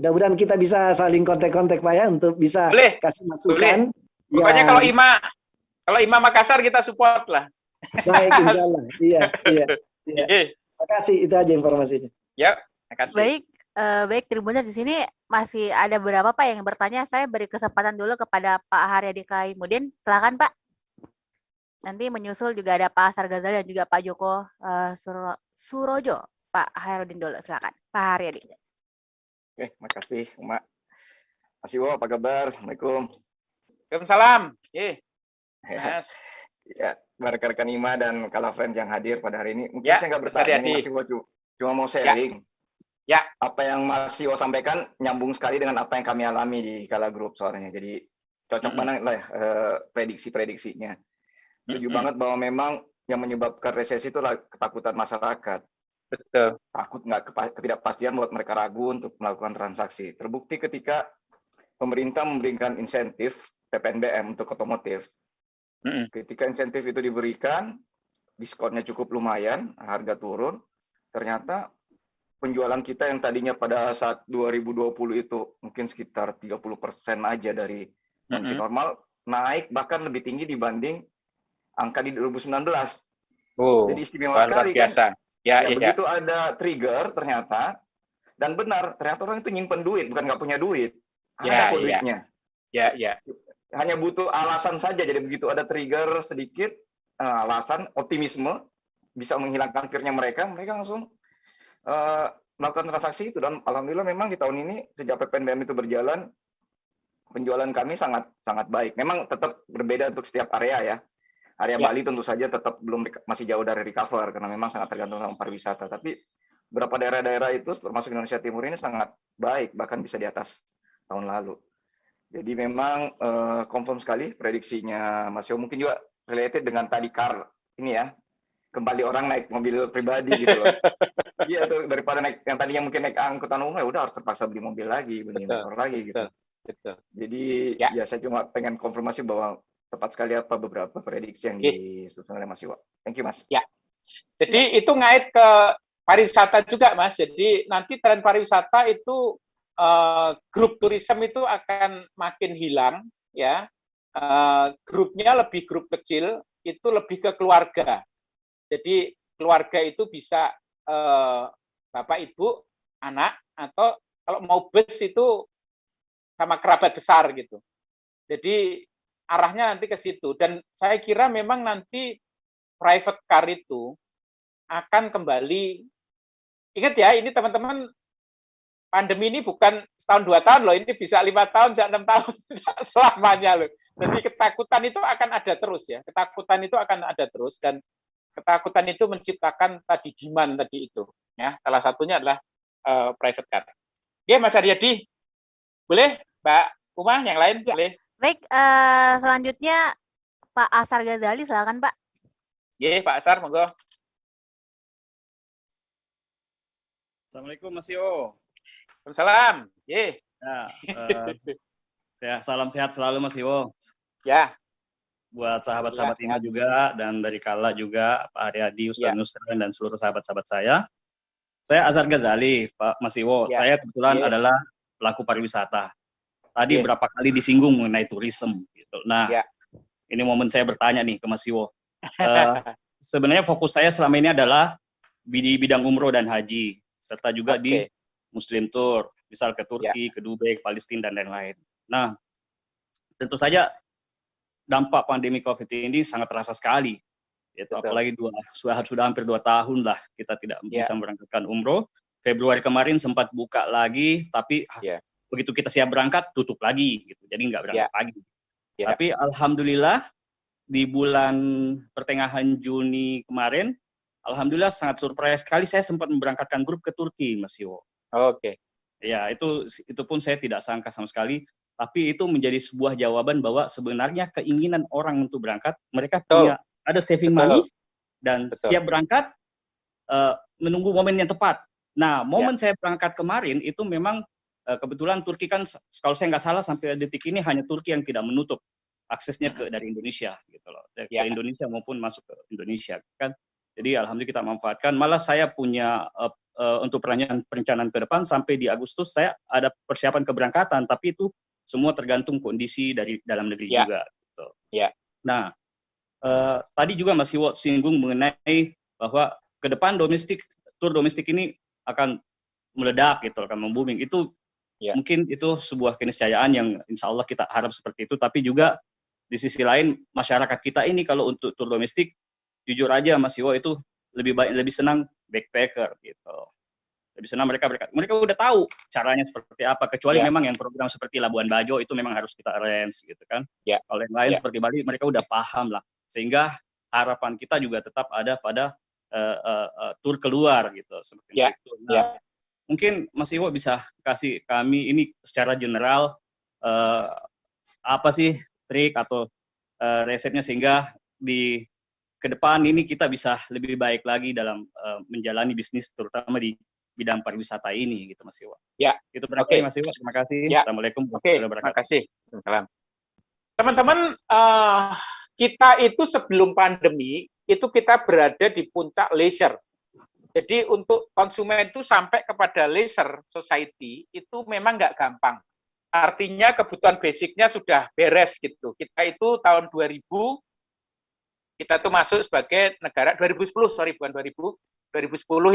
Mudah-mudahan kita bisa saling kontak-kontak Pak ya untuk bisa kasih masukan. Pokoknya kalau Ima Makassar kita support lah. Baik, insya Allah. Iya. Terima kasih, itu aja informasinya. Ya, terima kasih. Baik, Tribuners di sini masih ada beberapa Pak yang bertanya. Saya beri kesempatan dulu kepada Pak Haryadi Kaimudin. Silakan Pak. Nanti menyusul juga ada Pak Asar Ghazali dan juga Pak Joko Surojo. Pak Hairudin dulu, silakan. Pak Haryadi. Oke, makasih Uma. Mas Iwo, apa kabar? Assalamualaikum. Waalaikumsalam. Mas. Ya, rekan-rekan Ima dan Kala Friends yang hadir pada hari ini. Mungkin saya nggak bertanya nih Mas Iwo, cuma mau sharing. Ya. Apa yang Mas Iwo sampaikan nyambung sekali dengan apa yang kami alami di Kala Group soalnya. Jadi cocok banget lah prediksi-prediksinya. Setuju banget bahwa memang yang menyebabkan resesi itu ketakutan masyarakat. Betul. Takut ketidakpastian buat mereka ragu untuk melakukan transaksi. Terbukti ketika pemerintah memberikan insentif PPNBM untuk otomotif. Ketika insentif itu diberikan, diskonnya cukup lumayan, harga turun. Ternyata penjualan kita yang tadinya pada saat 2020 itu mungkin sekitar 30% aja dari kondisi normal, naik bahkan lebih tinggi dibanding angka di 2019. Jadi istimewa sekali kan. Begitu ada trigger ternyata, dan benar, ternyata orang itu nyimpen duit, bukan nggak punya duit. Ada duitnya. Hanya butuh alasan saja, jadi begitu ada trigger sedikit, alasan, optimisme, bisa menghilangkan fear-nya mereka langsung melakukan transaksi itu. Dan alhamdulillah memang di tahun ini, sejak PPNBM itu berjalan, penjualan kami sangat baik. Memang tetap berbeda untuk setiap area ya. Area Bali tentu saja tetap masih jauh dari recover karena memang sangat tergantung sama pariwisata. Tapi beberapa daerah-daerah itu termasuk Indonesia Timur ini sangat baik, bahkan bisa di atas tahun lalu. Jadi memang confirm sekali prediksinya Mas Yo. Mungkin juga related dengan tadi car ini ya, kembali orang naik mobil pribadi gitu loh. Iya tuh, daripada naik yang tadinya mungkin naik angkutan umum ya udah harus terpaksa beli mobil lagi, beli motor lagi gitu. Betul. Jadi ya saya cuma pengen konfirmasi bahwa tepat sekali apa beberapa prediksi yang disusun oleh Mas Iwa. Thank you, Mas. Ya. Jadi itu ngait ke pariwisata juga, Mas. Jadi nanti tren pariwisata itu grup turisme itu akan makin hilang, ya. Grupnya lebih grup kecil, itu lebih ke keluarga. Jadi keluarga itu bisa bapak, ibu, anak, atau kalau mau bus itu sama kerabat besar gitu. Jadi arahnya nanti ke situ. Dan saya kira memang nanti private car itu akan kembali. Ingat ya, ini teman-teman, pandemi ini bukan setahun 2 tahun loh, ini bisa 5 tahun, 6 tahun, selamanya loh. Jadi ketakutan itu akan ada terus ya. Ketakutan itu akan ada terus, dan ketakutan itu menciptakan tadi demand tadi itu. Ya, salah satunya adalah private car. Oke, Mas Haryadi, boleh? Mbak Uma, yang lain boleh? Baik, selanjutnya Pak Asar Ghazali, silakan Pak. Pak Asar, monggo. Assalamualaikum Mas Yo. Waalaikumsalam. Saya salam sehat selalu Mas Yo. Ya. Buat sahabat-sahabat Ima juga, dan dari Kala juga, Pak Haryadi, Ustaz Nusran, dan seluruh sahabat-sahabat saya. Saya Asar Ghazali, Pak Mas Iwo. Saya kebetulan adalah pelaku pariwisata. Tadi berapa kali disinggung mengenai turisme. Gitu. Nah, ini momen saya bertanya nih ke Mas Iwo. Sebenarnya fokus saya selama ini adalah di bidang umroh dan haji, serta juga di Muslim Tour, misal ke Turki, ke Dubai, ke Palestina, dan lain-lain. Nah, tentu saja dampak pandemi COVID ini sangat terasa sekali. Yaitu apalagi sudah hampir 2 tahun lah kita tidak bisa memberangkatkan umroh. Februari kemarin sempat buka lagi, tapi begitu kita siap berangkat, tutup lagi. Gitu. Jadi nggak berangkat lagi. Tapi alhamdulillah, di bulan pertengahan Juni kemarin, alhamdulillah sangat surprise sekali saya sempat memberangkatkan grup ke Turki, Mas Yo. Ya, itu pun saya tidak sangka sama sekali. Tapi itu menjadi sebuah jawaban bahwa sebenarnya keinginan orang untuk berangkat, mereka punya ada saving money dan siap berangkat, menunggu momen yang tepat. Nah, momen saya berangkat kemarin itu memang kebetulan Turki kan, kalau saya nggak salah sampai detik ini hanya Turki yang tidak menutup aksesnya dari Indonesia gitu loh, ke Indonesia maupun masuk ke Indonesia kan. Jadi alhamdulillah kita manfaatkan. Malah saya punya untuk perencanaan ke depan sampai di Agustus saya ada persiapan keberangkatan, tapi itu semua tergantung kondisi dari dalam negeri juga. Gitu. Nah, tadi juga Mas Iwo singgung mengenai bahwa ke depan tur domestik ini akan meledak gitu, akan membooming. Itu mungkin itu sebuah keniscayaan yang insya Allah kita harap seperti itu. Tapi juga di sisi lain masyarakat kita ini kalau untuk tur domestik, jujur aja Mas Iwo itu lebih senang backpacker gitu. Lebih senang mereka udah tahu caranya seperti apa, kecuali memang yang program seperti Labuan Bajo itu memang harus kita arrange gitu kan. Kalau yang lain seperti Bali mereka udah paham lah, sehingga harapan kita juga tetap ada pada tur keluar gitu seperti itu. Nah, mungkin Mas Iwo bisa kasih kami ini secara general apa sih trik atau resepnya sehingga di ke depan ini kita bisa lebih baik lagi dalam menjalani bisnis terutama di bidang pariwisata ini gitu Mas Iwo. Itu berarti Mas Iwo. Terima kasih. Assalamualaikum warahmatullahi wabarakatuh. Terima kasih. Teman-teman, kita itu sebelum pandemi itu kita berada di puncak leisure. Jadi untuk konsumen itu sampai kepada leisure society itu memang nggak gampang. Artinya kebutuhan basicnya sudah beres gitu. Kita itu tahun 2000 kita tuh masuk sebagai negara 2010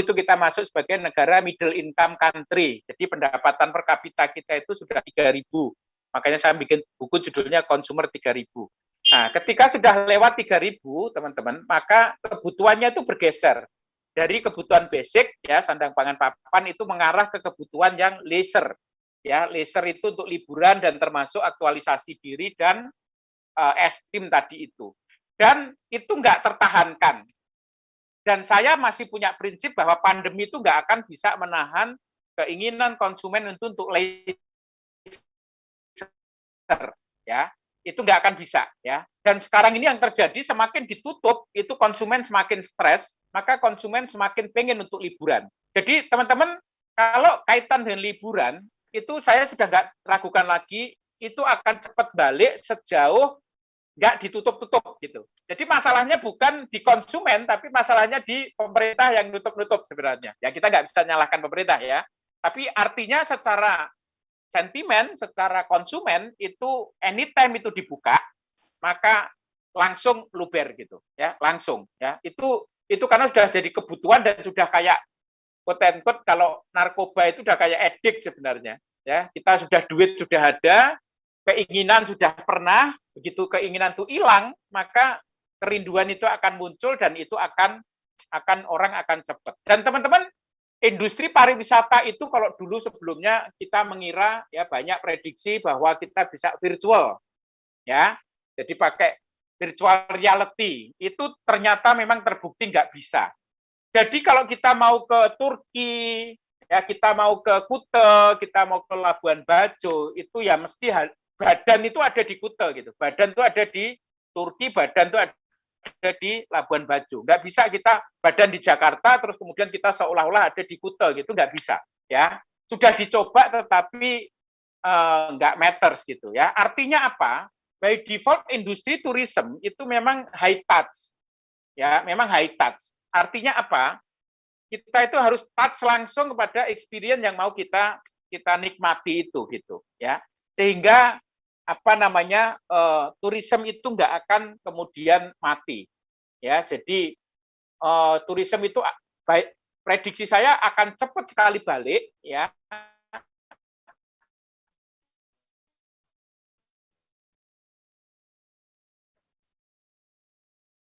itu kita masuk sebagai negara middle income country. Jadi pendapatan per kapita kita itu sudah 3.000. Makanya saya bikin buku judulnya Consumer 3.000. Nah, ketika sudah lewat 3.000, teman-teman, maka kebutuhannya itu bergeser dari kebutuhan basic ya sandang pangan papan itu mengarah ke kebutuhan yang leisure. Ya, leisure itu untuk liburan dan termasuk aktualisasi diri dan esteem tadi itu. Dan itu nggak tertahankan. Dan saya masih punya prinsip bahwa pandemi itu nggak akan bisa menahan keinginan konsumen untuk leisure, ya itu nggak akan bisa, ya. Dan sekarang ini yang terjadi semakin ditutup, itu konsumen semakin stres, maka konsumen semakin pengen untuk liburan. Jadi teman-teman, kalau kaitan dengan liburan, itu saya sudah nggak ragukan lagi, itu akan cepat balik sejauh nggak ditutup-tutup gitu. Jadi masalahnya bukan di konsumen, tapi masalahnya di pemerintah yang nutup-nutup sebenarnya. Ya kita nggak bisa nyalahkan pemerintah ya. Tapi artinya secara sentimen, secara konsumen itu anytime itu dibuka, maka langsung luber gitu ya, langsung ya. Itu karena sudah jadi kebutuhan dan sudah kayak quote-unquote kalau narkoba itu sudah kayak edik sebenarnya ya. Kita sudah duit sudah ada, keinginan sudah pernah, begitu keinginan itu hilang, maka kerinduan itu akan muncul dan itu akan orang akan cepat. Dan teman-teman, industri pariwisata itu kalau dulu sebelumnya kita mengira ya banyak prediksi bahwa kita bisa virtual, ya, jadi pakai virtual reality itu ternyata memang terbukti nggak bisa. Jadi kalau kita mau ke Turki, ya kita mau ke Kuta, kita mau ke Labuan Bajo, itu ya mesti badan itu ada di Kuta gitu, badan itu ada di Turki, badan itu ada di Labuan Bajo. Nggak bisa kita badan di Jakarta terus kemudian kita seolah-olah ada di Kuta gitu, nggak bisa ya. Sudah dicoba tetapi nggak matters gitu ya. Artinya apa? By default industri tourism itu memang high touch ya, memang high touch. Artinya apa? Kita itu harus touch langsung kepada experience yang mau kita nikmati itu gitu ya. Sehingga apa namanya tourism itu nggak akan kemudian mati ya. Jadi tourism itu baik, prediksi saya akan cepat sekali balik ya.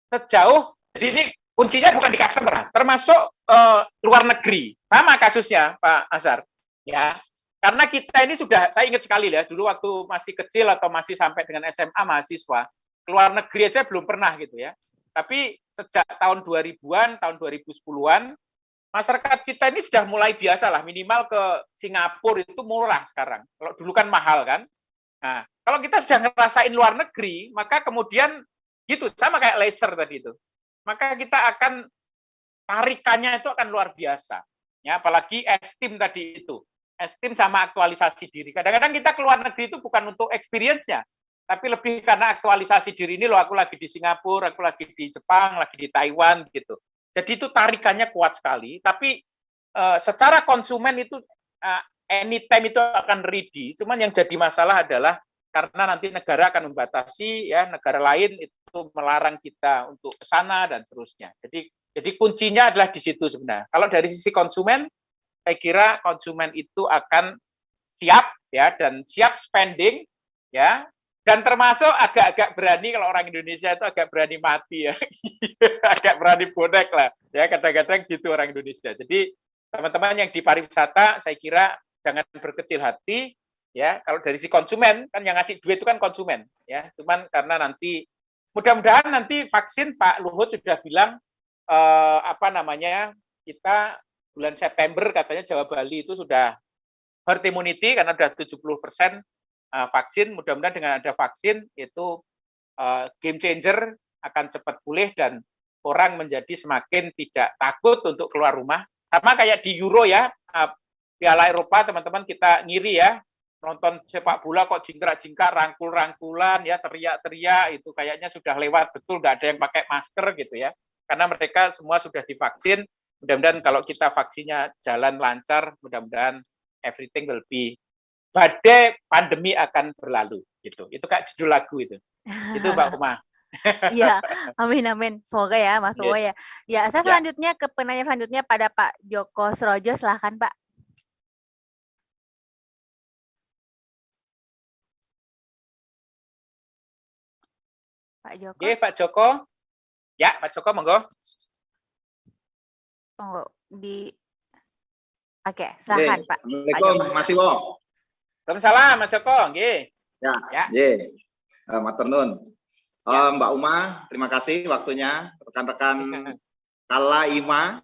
Sejauh, jadi ini kuncinya bukan di customer, termasuk luar negeri. Sama kasusnya Pak Azhar ya. Karena kita ini sudah, saya ingat sekali ya, dulu waktu masih kecil atau masih sampai dengan SMA mahasiswa, keluar negeri aja belum pernah gitu ya. Tapi sejak tahun 2000-an, tahun 2010-an, masyarakat kita ini sudah mulai biasa lah, minimal ke Singapura itu murah sekarang. Kalau dulu kan mahal kan. Nah, kalau kita sudah ngerasain luar negeri, maka kemudian gitu, sama kayak laser tadi itu. Maka kita akan, tarikannya itu akan luar biasa. Ya, apalagi esteem tadi itu. Esteem sama aktualisasi diri. Kadang-kadang kita keluar negeri itu bukan untuk experience-nya, tapi lebih karena aktualisasi diri ini loh, aku lagi di Singapura, aku lagi di Jepang, lagi di Taiwan gitu. Jadi itu tarikannya kuat sekali, tapi secara konsumen itu anytime itu akan ready. Cuman yang jadi masalah adalah karena nanti negara akan membatasi, ya negara lain itu melarang kita untuk ke sana dan seterusnya. Jadi kuncinya adalah di situ sebenarnya. Kalau dari sisi konsumen, saya kira konsumen itu akan siap ya dan siap spending ya, dan termasuk agak-agak berani, kalau orang Indonesia itu agak berani mati ya. Agak berani bonek lah ya, kadang-kadang gitu orang Indonesia. Jadi teman-teman yang di pariwisata saya kira jangan berkecil hati ya. Kalau dari si konsumen kan yang ngasih duit itu kan konsumen ya. Cuman karena nanti mudah-mudahan nanti vaksin, Pak Luhut sudah bilang kita bulan September katanya Jawa Bali itu sudah herd immunity karena sudah 70% vaksin. Mudah-mudahan dengan ada vaksin itu game changer, akan cepat pulih dan orang menjadi semakin tidak takut untuk keluar rumah. Sama kayak di Euro ya, Piala Eropa teman-teman kita ngiri ya, nonton sepak bola kok jingkrak-jingkrak, rangkul-rangkulan ya, teriak-teriak, itu kayaknya sudah lewat betul, nggak ada yang pakai masker gitu ya, karena mereka semua sudah divaksin. Mudah-mudahan kalau kita vaksinnya jalan lancar, mudah-mudahan everything will be, badai pandemi akan berlalu gitu. Itu kayak judul lagu itu. Itu Mbak Uma. Iya, amin. Semoga ya, Mas Uwo ya. Ya, saya selanjutnya ke penanya selanjutnya pada Pak Joko Srojo, silahkan Pak. Pak Joko. Oke, Pak Joko. Ya, Pak Joko, monggo. Tunggu di. Oke, silahkan Pak. Assalamualaikum, Mas Iwo. Waalaikumsalam, Mas Joko. Nggih. Ya. Matur nuwun. Mbak Uma, terima kasih waktunya. Rekan-rekan Kala Ima,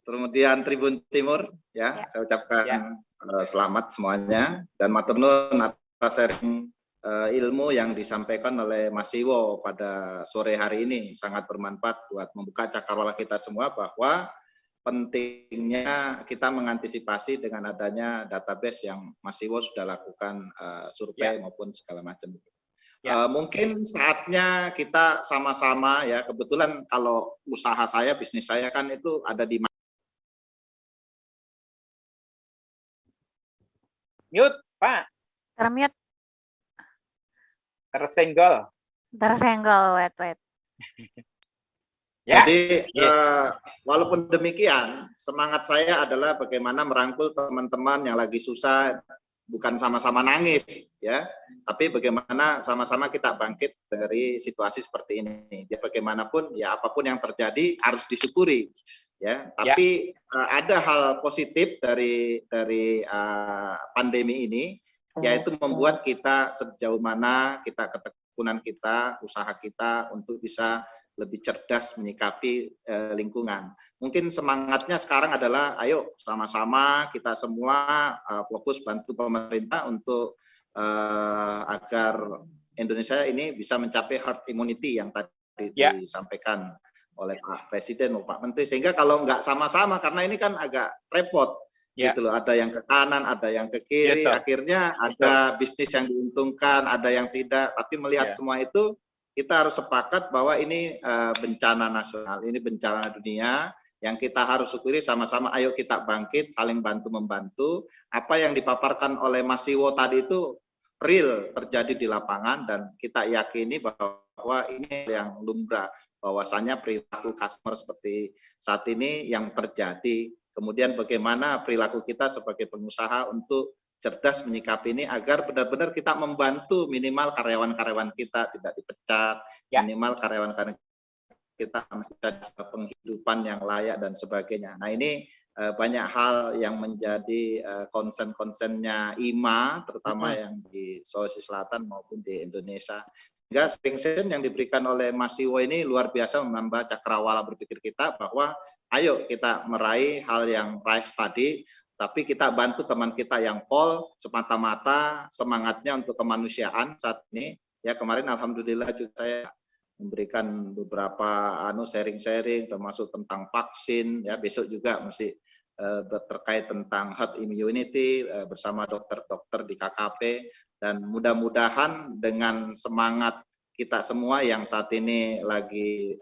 kemudian Tribun Timur, ya. Saya ucapkan selamat semuanya dan matur nuwun atas sharing ilmu yang disampaikan oleh Mas Iwo pada sore hari ini. Sangat bermanfaat buat membuka cakrawala kita semua bahwa pentingnya kita mengantisipasi dengan adanya database yang Mas Iwo sudah lakukan survei maupun segala macam. Mungkin saatnya kita sama-sama ya, kebetulan kalau usaha saya, bisnis saya kan itu ada di mute, Pak. Termute. Tersenggol, wait. Jadi walaupun demikian, semangat saya adalah bagaimana merangkul teman-teman yang lagi susah, bukan sama-sama nangis ya, tapi bagaimana sama-sama kita bangkit dari situasi seperti ini. Ya bagaimanapun ya, apapun yang terjadi harus disyukuri ya. Tapi ada hal positif dari pandemi ini, yaitu membuat kita sejauh mana ketekunan kita, usaha kita untuk bisa lebih cerdas menyikapi lingkungan. Mungkin semangatnya sekarang adalah ayo sama-sama kita semua fokus bantu pemerintah untuk agar Indonesia ini bisa mencapai herd immunity yang tadi disampaikan oleh Pak Presiden maupun Pak Menteri. Sehingga kalau nggak sama-sama, karena ini kan agak repot gitu loh. Ada yang ke kanan, ada yang ke kiri, akhirnya ada bisnis yang diuntungkan, ada yang tidak. Tapi melihat semua itu, kita harus sepakat bahwa ini bencana nasional, ini bencana dunia, yang kita harus syukuri sama-sama. Ayo kita bangkit, saling bantu-membantu. Apa yang dipaparkan oleh Mas Iwo tadi itu real terjadi di lapangan, dan kita yakini bahwa ini yang lumrah, bahwasanya perilaku customer seperti saat ini yang terjadi. Kemudian bagaimana perilaku kita sebagai pengusaha untuk cerdas menyikapi ini agar benar-benar kita membantu minimal karyawan-karyawan kita tidak dipecat, minimal karyawan-karyawan kita bisa penghidupan yang layak dan sebagainya. Nah ini banyak hal yang menjadi concern-concernnya IMA, terutama yang di Sulawesi Selatan maupun di Indonesia. Sehingga sharing yang diberikan oleh Mas Iwo ini luar biasa menambah cakrawala berpikir kita bahwa ayo kita meraih hal yang rise tadi, tapi kita bantu teman kita yang fall semata-mata semangatnya untuk kemanusiaan saat ini. Ya kemarin alhamdulillah juga saya memberikan beberapa sharing-sharing termasuk tentang vaksin ya, besok juga masih terkait tentang herd immunity bersama dokter-dokter di KKP. Dan mudah-mudahan dengan semangat kita semua yang saat ini lagi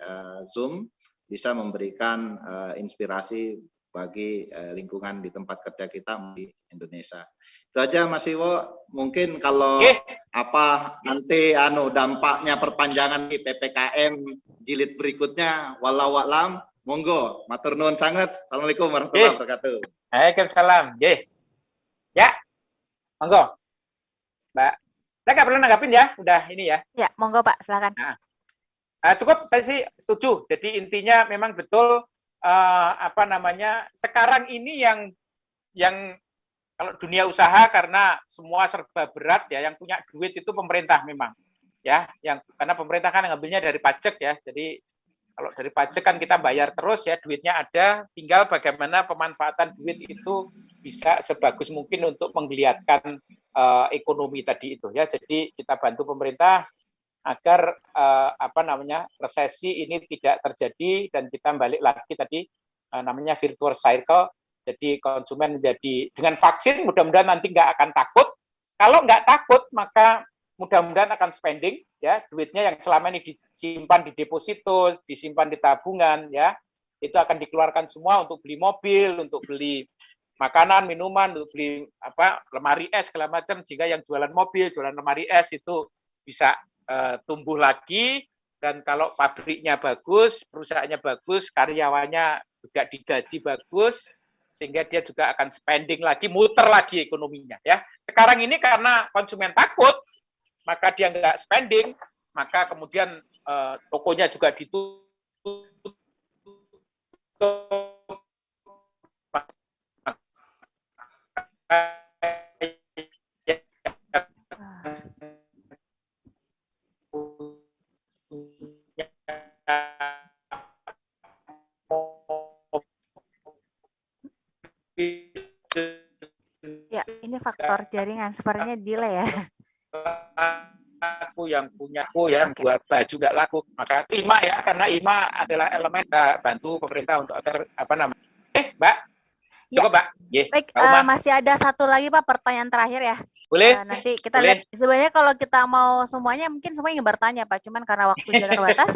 Zoom bisa memberikan inspirasi bagi lingkungan di tempat kerja kita di Indonesia. Itu aja Mas Iwo. Mungkin kalau apa nanti dampaknya perpanjangan di PPKM jilid berikutnya, walau alam, monggo. Matur nuwun sangat. Assalamualaikum warahmatullahi wabarakatuh. Waalaikumsalam. Ya, monggo. Mbak, saya nggak perlu nanggapin ya, udah ini ya. Ya, monggo Pak, silakan. Cukup, saya sih setuju. Jadi intinya memang betul sekarang ini yang kalau dunia usaha karena semua serba berat ya, yang punya duit itu pemerintah memang ya, karena pemerintah kan ngambilnya dari pajak ya. Jadi kalau dari pajak kan kita bayar terus ya, duitnya ada, tinggal bagaimana pemanfaatan duit itu bisa sebagus mungkin untuk menggeliatkan ekonomi tadi itu ya. Jadi kita bantu pemerintah agar resesi ini tidak terjadi dan kita balik lagi tadi namanya virtual cycle. Jadi konsumen menjadi dengan vaksin mudah-mudahan nanti nggak akan takut. Kalau nggak takut maka mudah-mudahan akan spending ya, duitnya yang selama ini disimpan di deposito, disimpan di tabungan ya, itu akan dikeluarkan semua untuk beli mobil, untuk beli makanan, minuman, untuk beli lemari es segala macam, sehingga yang jualan mobil, jualan lemari es itu bisa tumbuh lagi. Dan kalau pabriknya bagus, perusahaannya bagus, karyawannya juga digaji bagus, sehingga dia juga akan spending lagi, muter lagi ekonominya ya. Sekarang ini karena konsumen takut, maka dia nggak spending, maka kemudian tokonya juga ditutup. Ya, ini faktor jaringan, sepertinya delay ya. Aku yang punya buat baju nggak laku, maka IMA ya, karena IMA adalah elemen bantu pemerintah untuk agar Mbak, cukup Mbak. Baik, masih ada satu lagi Pak, pertanyaan terakhir ya. Boleh. Nanti kita lihat, sebenarnya kalau kita mau semuanya mungkin semua ingin bertanya Pak, cuman karena waktu sudah terbatas,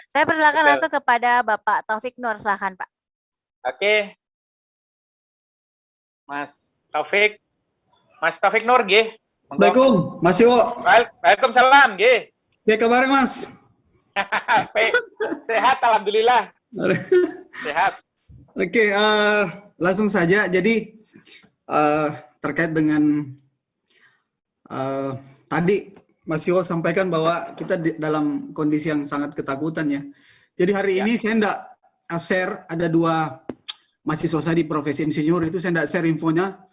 saya persilakan langsung kepada Bapak Taufik Nur, silakan Pak. Oke, Mas Taufik Nur, G. Assalamualaikum, Mas Iwo. Waalaikumsalam, G. Ya kabarnya Mas? Sehat, alhamdulillah. Sehat. Oke, langsung saja. Jadi terkait dengan tadi Mas Iwo sampaikan bahwa kita dalam kondisi yang sangat ketakutan ya. Jadi hari ini saya enggak share, ada 2 mahasiswa saya di profesi insinyur, itu saya enggak share infonya.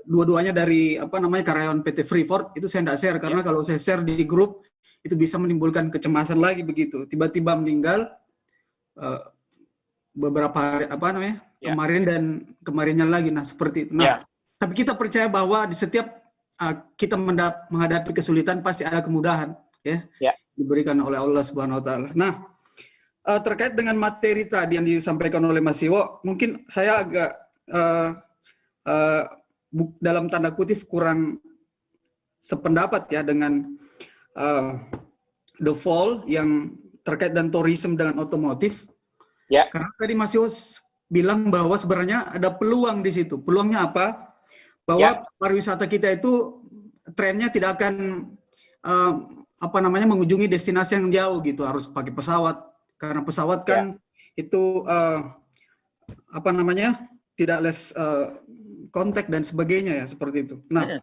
Dua-duanya dari karyawan PT Freeport, itu saya tidak share karena kalau saya share di grup itu bisa menimbulkan kecemasan lagi begitu. Tiba-tiba meninggal beberapa hari kemarin dan kemarinnya lagi. Nah, seperti itu. Nah, tapi kita percaya bahwa di setiap kita menghadapi kesulitan pasti ada kemudahan ya. Diberikan oleh Allah Subhanahu wa taala. Nah, terkait dengan materi tadi yang disampaikan oleh Mas Iwo, mungkin saya agak dalam tanda kutip kurang sependapat ya dengan The Fall yang terkait dan tourism dengan otomotif. Karena tadi Mas Yos bilang bahwa sebenarnya ada peluang di situ. Peluangnya apa? Bahwa pariwisata kita itu trennya tidak akan mengunjungi destinasi yang jauh gitu, harus pakai pesawat. Karena pesawat kan itu tidak less kontak dan sebagainya ya, seperti itu. Nah,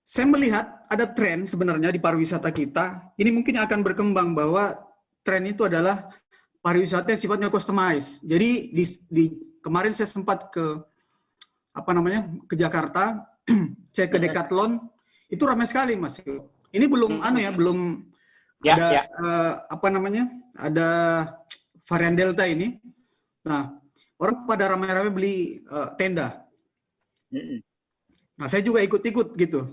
saya melihat ada tren sebenarnya di pariwisata kita. Ini mungkin akan berkembang bahwa tren itu adalah pariwisata yang sifatnya customized. Jadi kemarin saya sempat ke Jakarta, saya ke Decathlon, itu ramai sekali Mas. Ini belum ada varian Delta ini. Nah, orang pada ramai-ramai beli tenda. Nah, saya juga ikut-ikut gitu.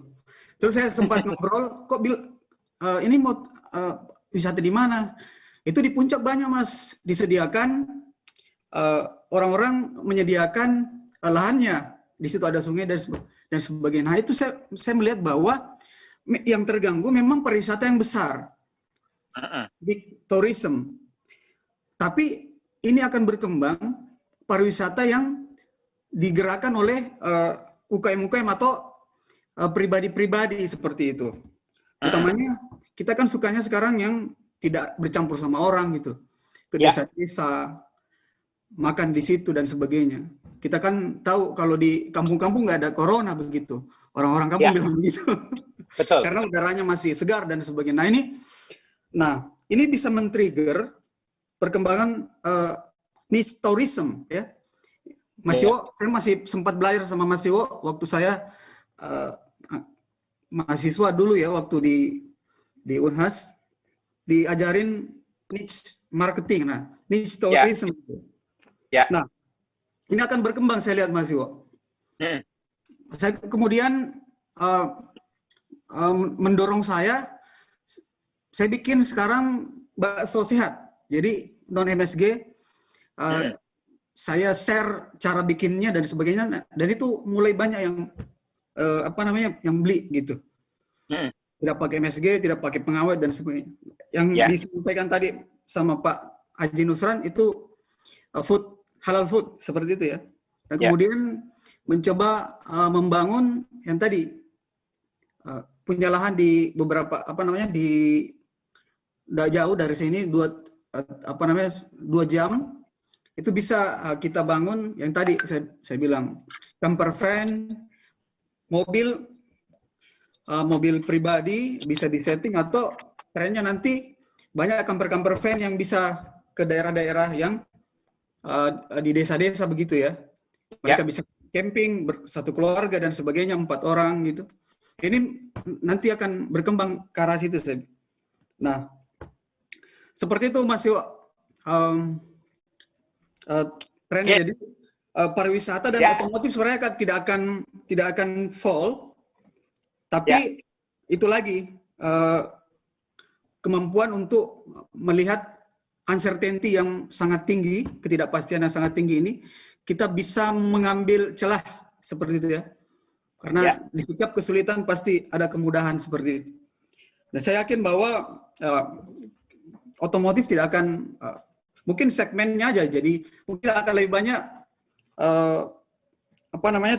Terus saya sempat ngobrol, kok ini mau wisata di mana? Itu di puncak banyak Mas, disediakan orang-orang menyediakan lahannya. di situ ada sungai dan sebagainya. Nah, itu saya melihat bahwa yang terganggu memang pariwisata yang besar, big tourism. Tapi ini akan berkembang pariwisata yang digerakkan oleh UKM-UKM atau pribadi-pribadi seperti itu. Utamanya kita kan sukanya sekarang yang tidak bercampur sama orang gitu, ke desa-desa, makan di situ dan sebagainya. Kita kan tahu kalau di kampung-kampung nggak ada corona begitu. Orang-orang kampung bilang begitu. Betul. Karena udaranya masih segar dan sebagainya. Nah ini bisa men-trigger perkembangan niche tourism ya. Mas Iwo, saya masih sempat belajar sama Mas Iwo waktu saya mahasiswa dulu ya, waktu di Unhas diajarin niche marketing. Nah, niche tourism. Nah, ini akan berkembang saya lihat Mas Iwo. Saya kemudian mendorong saya bikin sekarang bakso sehat. Jadi non MSG saya share cara bikinnya dan sebagainya, dan itu mulai banyak yang yang beli gitu. Tidak pakai MSG, tidak pakai pengawet dan sebagainya. Yang disampaikan tadi sama Pak Haji Nusran itu food, halal food seperti itu ya. Dan kemudian mencoba membangun yang tadi punya lahan di beberapa di tidak jauh dari sini 2 jam itu bisa kita bangun yang tadi saya bilang camper van, mobil pribadi bisa disetting, atau trennya nanti banyak camper van yang bisa ke daerah-daerah yang di desa-desa begitu ya. Mereka bisa camping satu keluarga dan sebagainya, 4 orang gitu. Ini nanti akan berkembang ke arah situ. Nah, seperti itu Mas Iwo. Trennya jadi pariwisata dan otomotif sebenarnya tidak akan fall, tapi itu lagi kemampuan untuk melihat uncertainty yang sangat tinggi, ketidakpastian yang sangat tinggi ini, kita bisa mengambil celah seperti itu ya. Karena di setiap kesulitan pasti ada kemudahan seperti itu. Dan saya yakin bahwa otomotif tidak akan, mungkin segmennya aja, jadi mungkin akan lebih banyak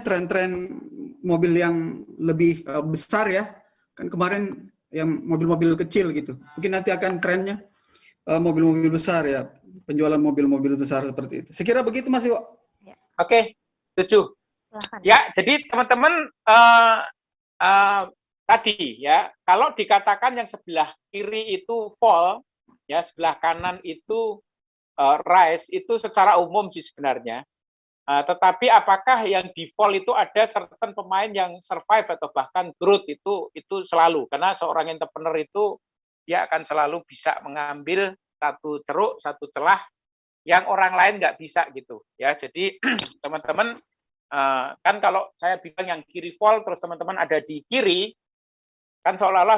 tren-tren mobil yang lebih besar ya. Kan kemarin yang mobil-mobil kecil gitu. Mungkin nanti akan trennya mobil-mobil besar ya, penjualan mobil-mobil besar seperti itu. Saya kira begitu Mas Iwo. Oke, setuju. Ya, jadi teman-teman tadi ya, kalau dikatakan yang sebelah kiri itu fall, ya sebelah kanan itu rise, itu secara umum sih sebenarnya. Tetapi apakah yang di fall itu ada certain pemain yang survive atau bahkan growth, itu selalu, karena seorang entrepreneur itu dia akan selalu bisa mengambil satu ceruk, satu celah yang orang lain nggak bisa gitu ya. Jadi teman-teman kan kalau saya bilang yang kiri fall terus teman-teman ada di kiri, kan seolah-olah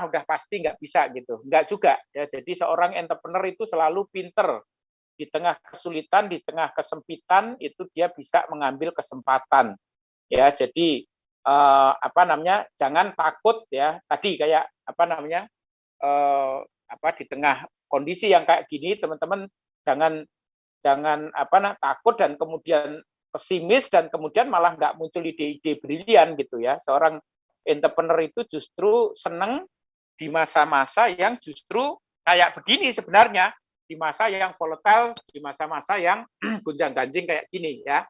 udah pasti nggak bisa gitu. Nggak juga ya. Jadi seorang entrepreneur itu selalu pinter, di tengah kesulitan, di tengah kesempitan itu dia bisa mengambil kesempatan ya. Jadi jangan takut ya, tadi kayak di tengah kondisi yang kayak gini teman-teman jangan takut dan kemudian pesimis dan kemudian malah nggak muncul ide-ide brilian gitu ya. Seorang entrepreneur itu justru seneng di masa-masa yang justru kayak begini sebenarnya, di masa yang volatile, di masa-masa yang gonjang-ganjing kayak gini ya.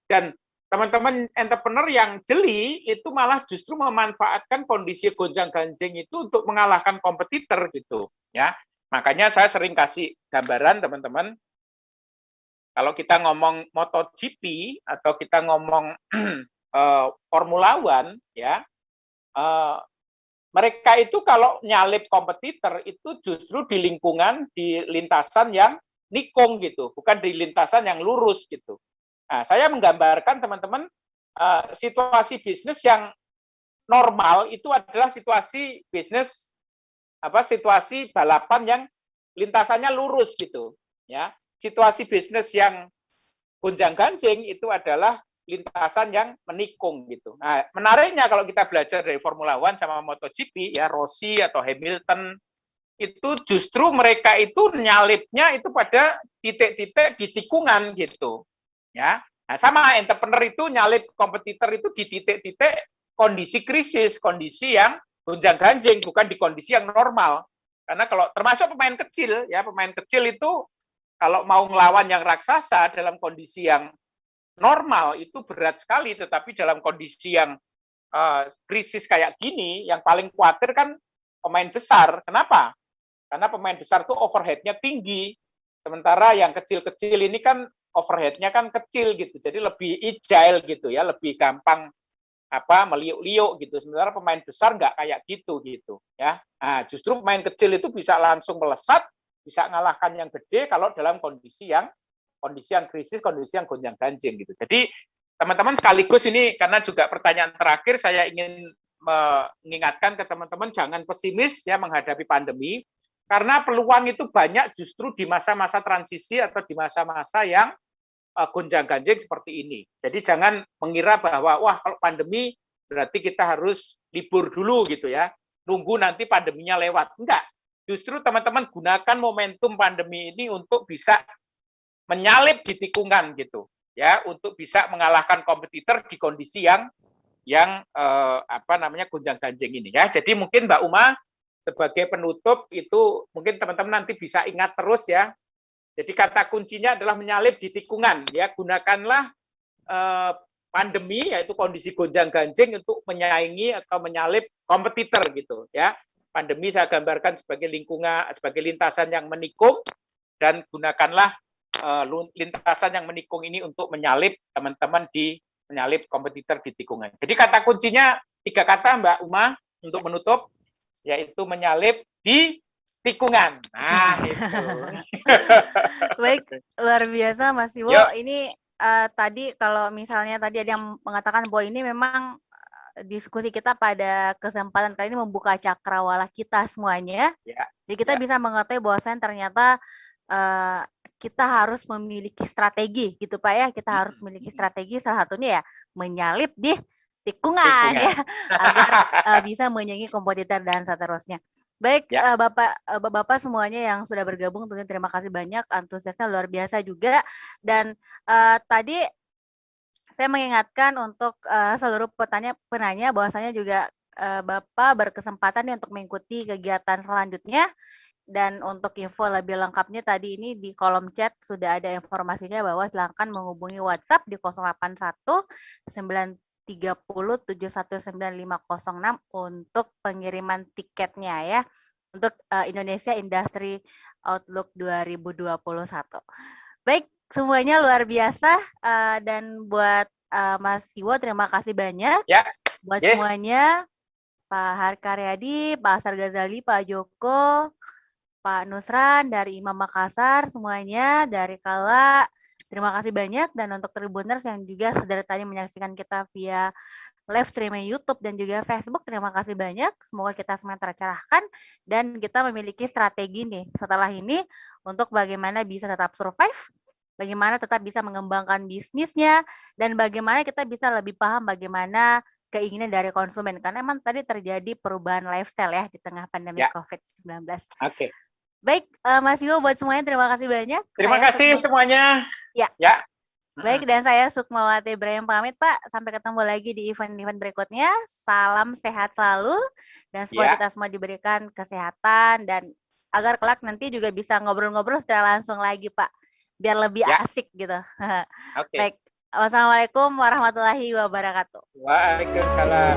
Dan teman-teman entrepreneur yang jeli itu malah justru memanfaatkan kondisi gonjang-ganjing itu untuk mengalahkan kompetitor gitu ya. Makanya saya sering kasih gambaran teman-teman, kalau kita ngomong MotoGP atau kita ngomong Formula One ya, mereka itu kalau nyalip kompetitor itu justru di lingkungan, di lintasan yang nikung gitu, bukan di lintasan yang lurus gitu. Nah, saya menggambarkan teman-teman situasi bisnis yang normal itu adalah situasi bisnis situasi balapan yang lintasannya lurus gitu ya. Situasi bisnis yang gonjang-ganjing itu adalah lintasan yang menikung gitu. Nah, menariknya kalau kita belajar dari Formula One sama MotoGP ya, Rossi atau Hamilton itu justru mereka itu nyalipnya itu pada titik-titik di tikungan gitu. Ya. Nah, sama entrepreneur itu nyalip kompetitor itu di titik-titik kondisi krisis, kondisi yang gonjang-ganjing, bukan di kondisi yang normal. Karena kalau termasuk pemain kecil itu kalau mau ngelawan yang raksasa dalam kondisi yang normal itu berat sekali, tetapi dalam kondisi yang krisis kayak gini, yang paling khawatir kan pemain besar. Kenapa? Karena pemain besar tuh overhead-nya tinggi, sementara yang kecil-kecil ini kan overhead-nya kan kecil gitu, jadi lebih agile gitu ya, lebih gampang meliuk-liuk gitu. Sementara pemain besar nggak kayak gitu ya. Nah, justru pemain kecil itu bisa langsung melesat, bisa ngalahkan yang gede kalau dalam kondisi yang krisis, kondisi yang gonjang-ganjing gitu. Jadi teman-teman sekaligus ini karena juga pertanyaan terakhir saya ingin mengingatkan ke teman-teman jangan pesimis ya menghadapi pandemi karena peluang itu banyak justru di masa-masa transisi atau di masa-masa yang gonjang-ganjing seperti ini. Jadi jangan mengira bahwa wah kalau pandemi berarti kita harus libur dulu gitu ya. Nunggu nanti pandeminya lewat. Enggak. Justru teman-teman gunakan momentum pandemi ini untuk bisa menyalip di tikungan gitu ya, untuk bisa mengalahkan kompetitor di kondisi yang gonjang-ganjing ini ya. Jadi mungkin Mbak Uma sebagai penutup itu mungkin teman-teman nanti bisa ingat terus ya. Jadi kata kuncinya adalah menyalip di tikungan ya. Gunakanlah pandemi yaitu kondisi gonjang-ganjing untuk menyaingi atau menyalip kompetitor gitu ya. Pandemi saya gambarkan sebagai lintasan yang menikung dan gunakanlah lintasan yang menikung ini untuk menyalip teman-teman menyalip kompetitor di tikungan. Jadi kata kuncinya 3 kata Mbak Uma untuk menutup, yaitu menyalip di tikungan. Nah, itu. Baik, luar biasa Mas Iwo. Ini tadi kalau misalnya tadi ada yang mengatakan bahwa ini memang diskusi kita pada kesempatan kali ini membuka cakrawala kita semuanya. Jadi kita bisa mengetahui bahwasannya ternyata kita harus memiliki strategi gitu Pak ya. Kita harus memiliki strategi, salah satunya ya menyalip di tikungan. Ya agar bisa menyaingi kompetitor dan seterusnya. Baik, Bapak semuanya yang sudah bergabung tentunya terima kasih banyak, antusiasnya luar biasa juga. Dan tadi saya mengingatkan untuk seluruh penanya bahwasanya juga Bapak berkesempatan nih untuk mengikuti kegiatan selanjutnya. Dan untuk info lebih lengkapnya tadi ini di kolom chat sudah ada informasinya bahwa silakan menghubungi WhatsApp di 081 930 719 506 untuk pengiriman tiketnya ya untuk Indonesia Industry Outlook 2021. Baik, semuanya luar biasa dan buat Mas Iwo terima kasih banyak. Buat semuanya Pak Harkaryadi, Pak Asar Ghazali, Pak Joko, Pak Nusran dari Imam Makassar, semuanya dari Kala, terima kasih banyak. Dan untuk Tribuners yang juga sudah tadi menyaksikan kita via live streaming YouTube dan juga Facebook, terima kasih banyak. Semoga kita semua tercerahkan dan kita memiliki strategi nih setelah ini untuk bagaimana bisa tetap survive, bagaimana tetap bisa mengembangkan bisnisnya, dan bagaimana kita bisa lebih paham bagaimana keinginan dari konsumen. Karena memang tadi terjadi perubahan lifestyle ya di tengah pandemi COVID-19. Oke. Baik, Mas Iwo buat semuanya terima kasih banyak. Terima kasih semuanya. Ya. Baik, dan saya Sukmawati Ibrahim pamit Pak. Sampai ketemu lagi di event-event berikutnya. Salam sehat selalu dan semoga kita semua diberikan kesehatan dan agar kelak nanti juga bisa ngobrol-ngobrol secara langsung lagi Pak. Biar lebih asik gitu. Baik. Wassalamualaikum warahmatullahi wabarakatuh. Waalaikumsalam.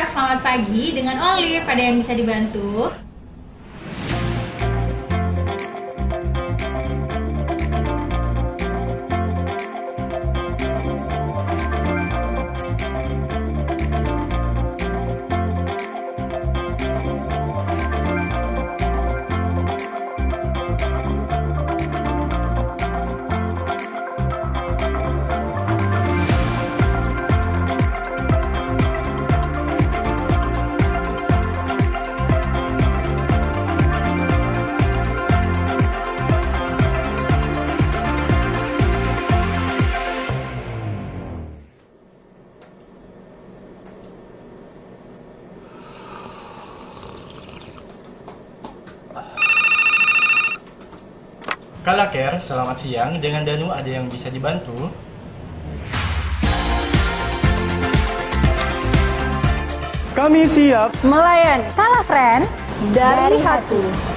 selamat pagi dengan Olive. Ada yang bisa dibantu? Kalaker, selamat siang. Dengan Danu ada yang bisa dibantu? Kami siap melayani Kala Friends dari hati.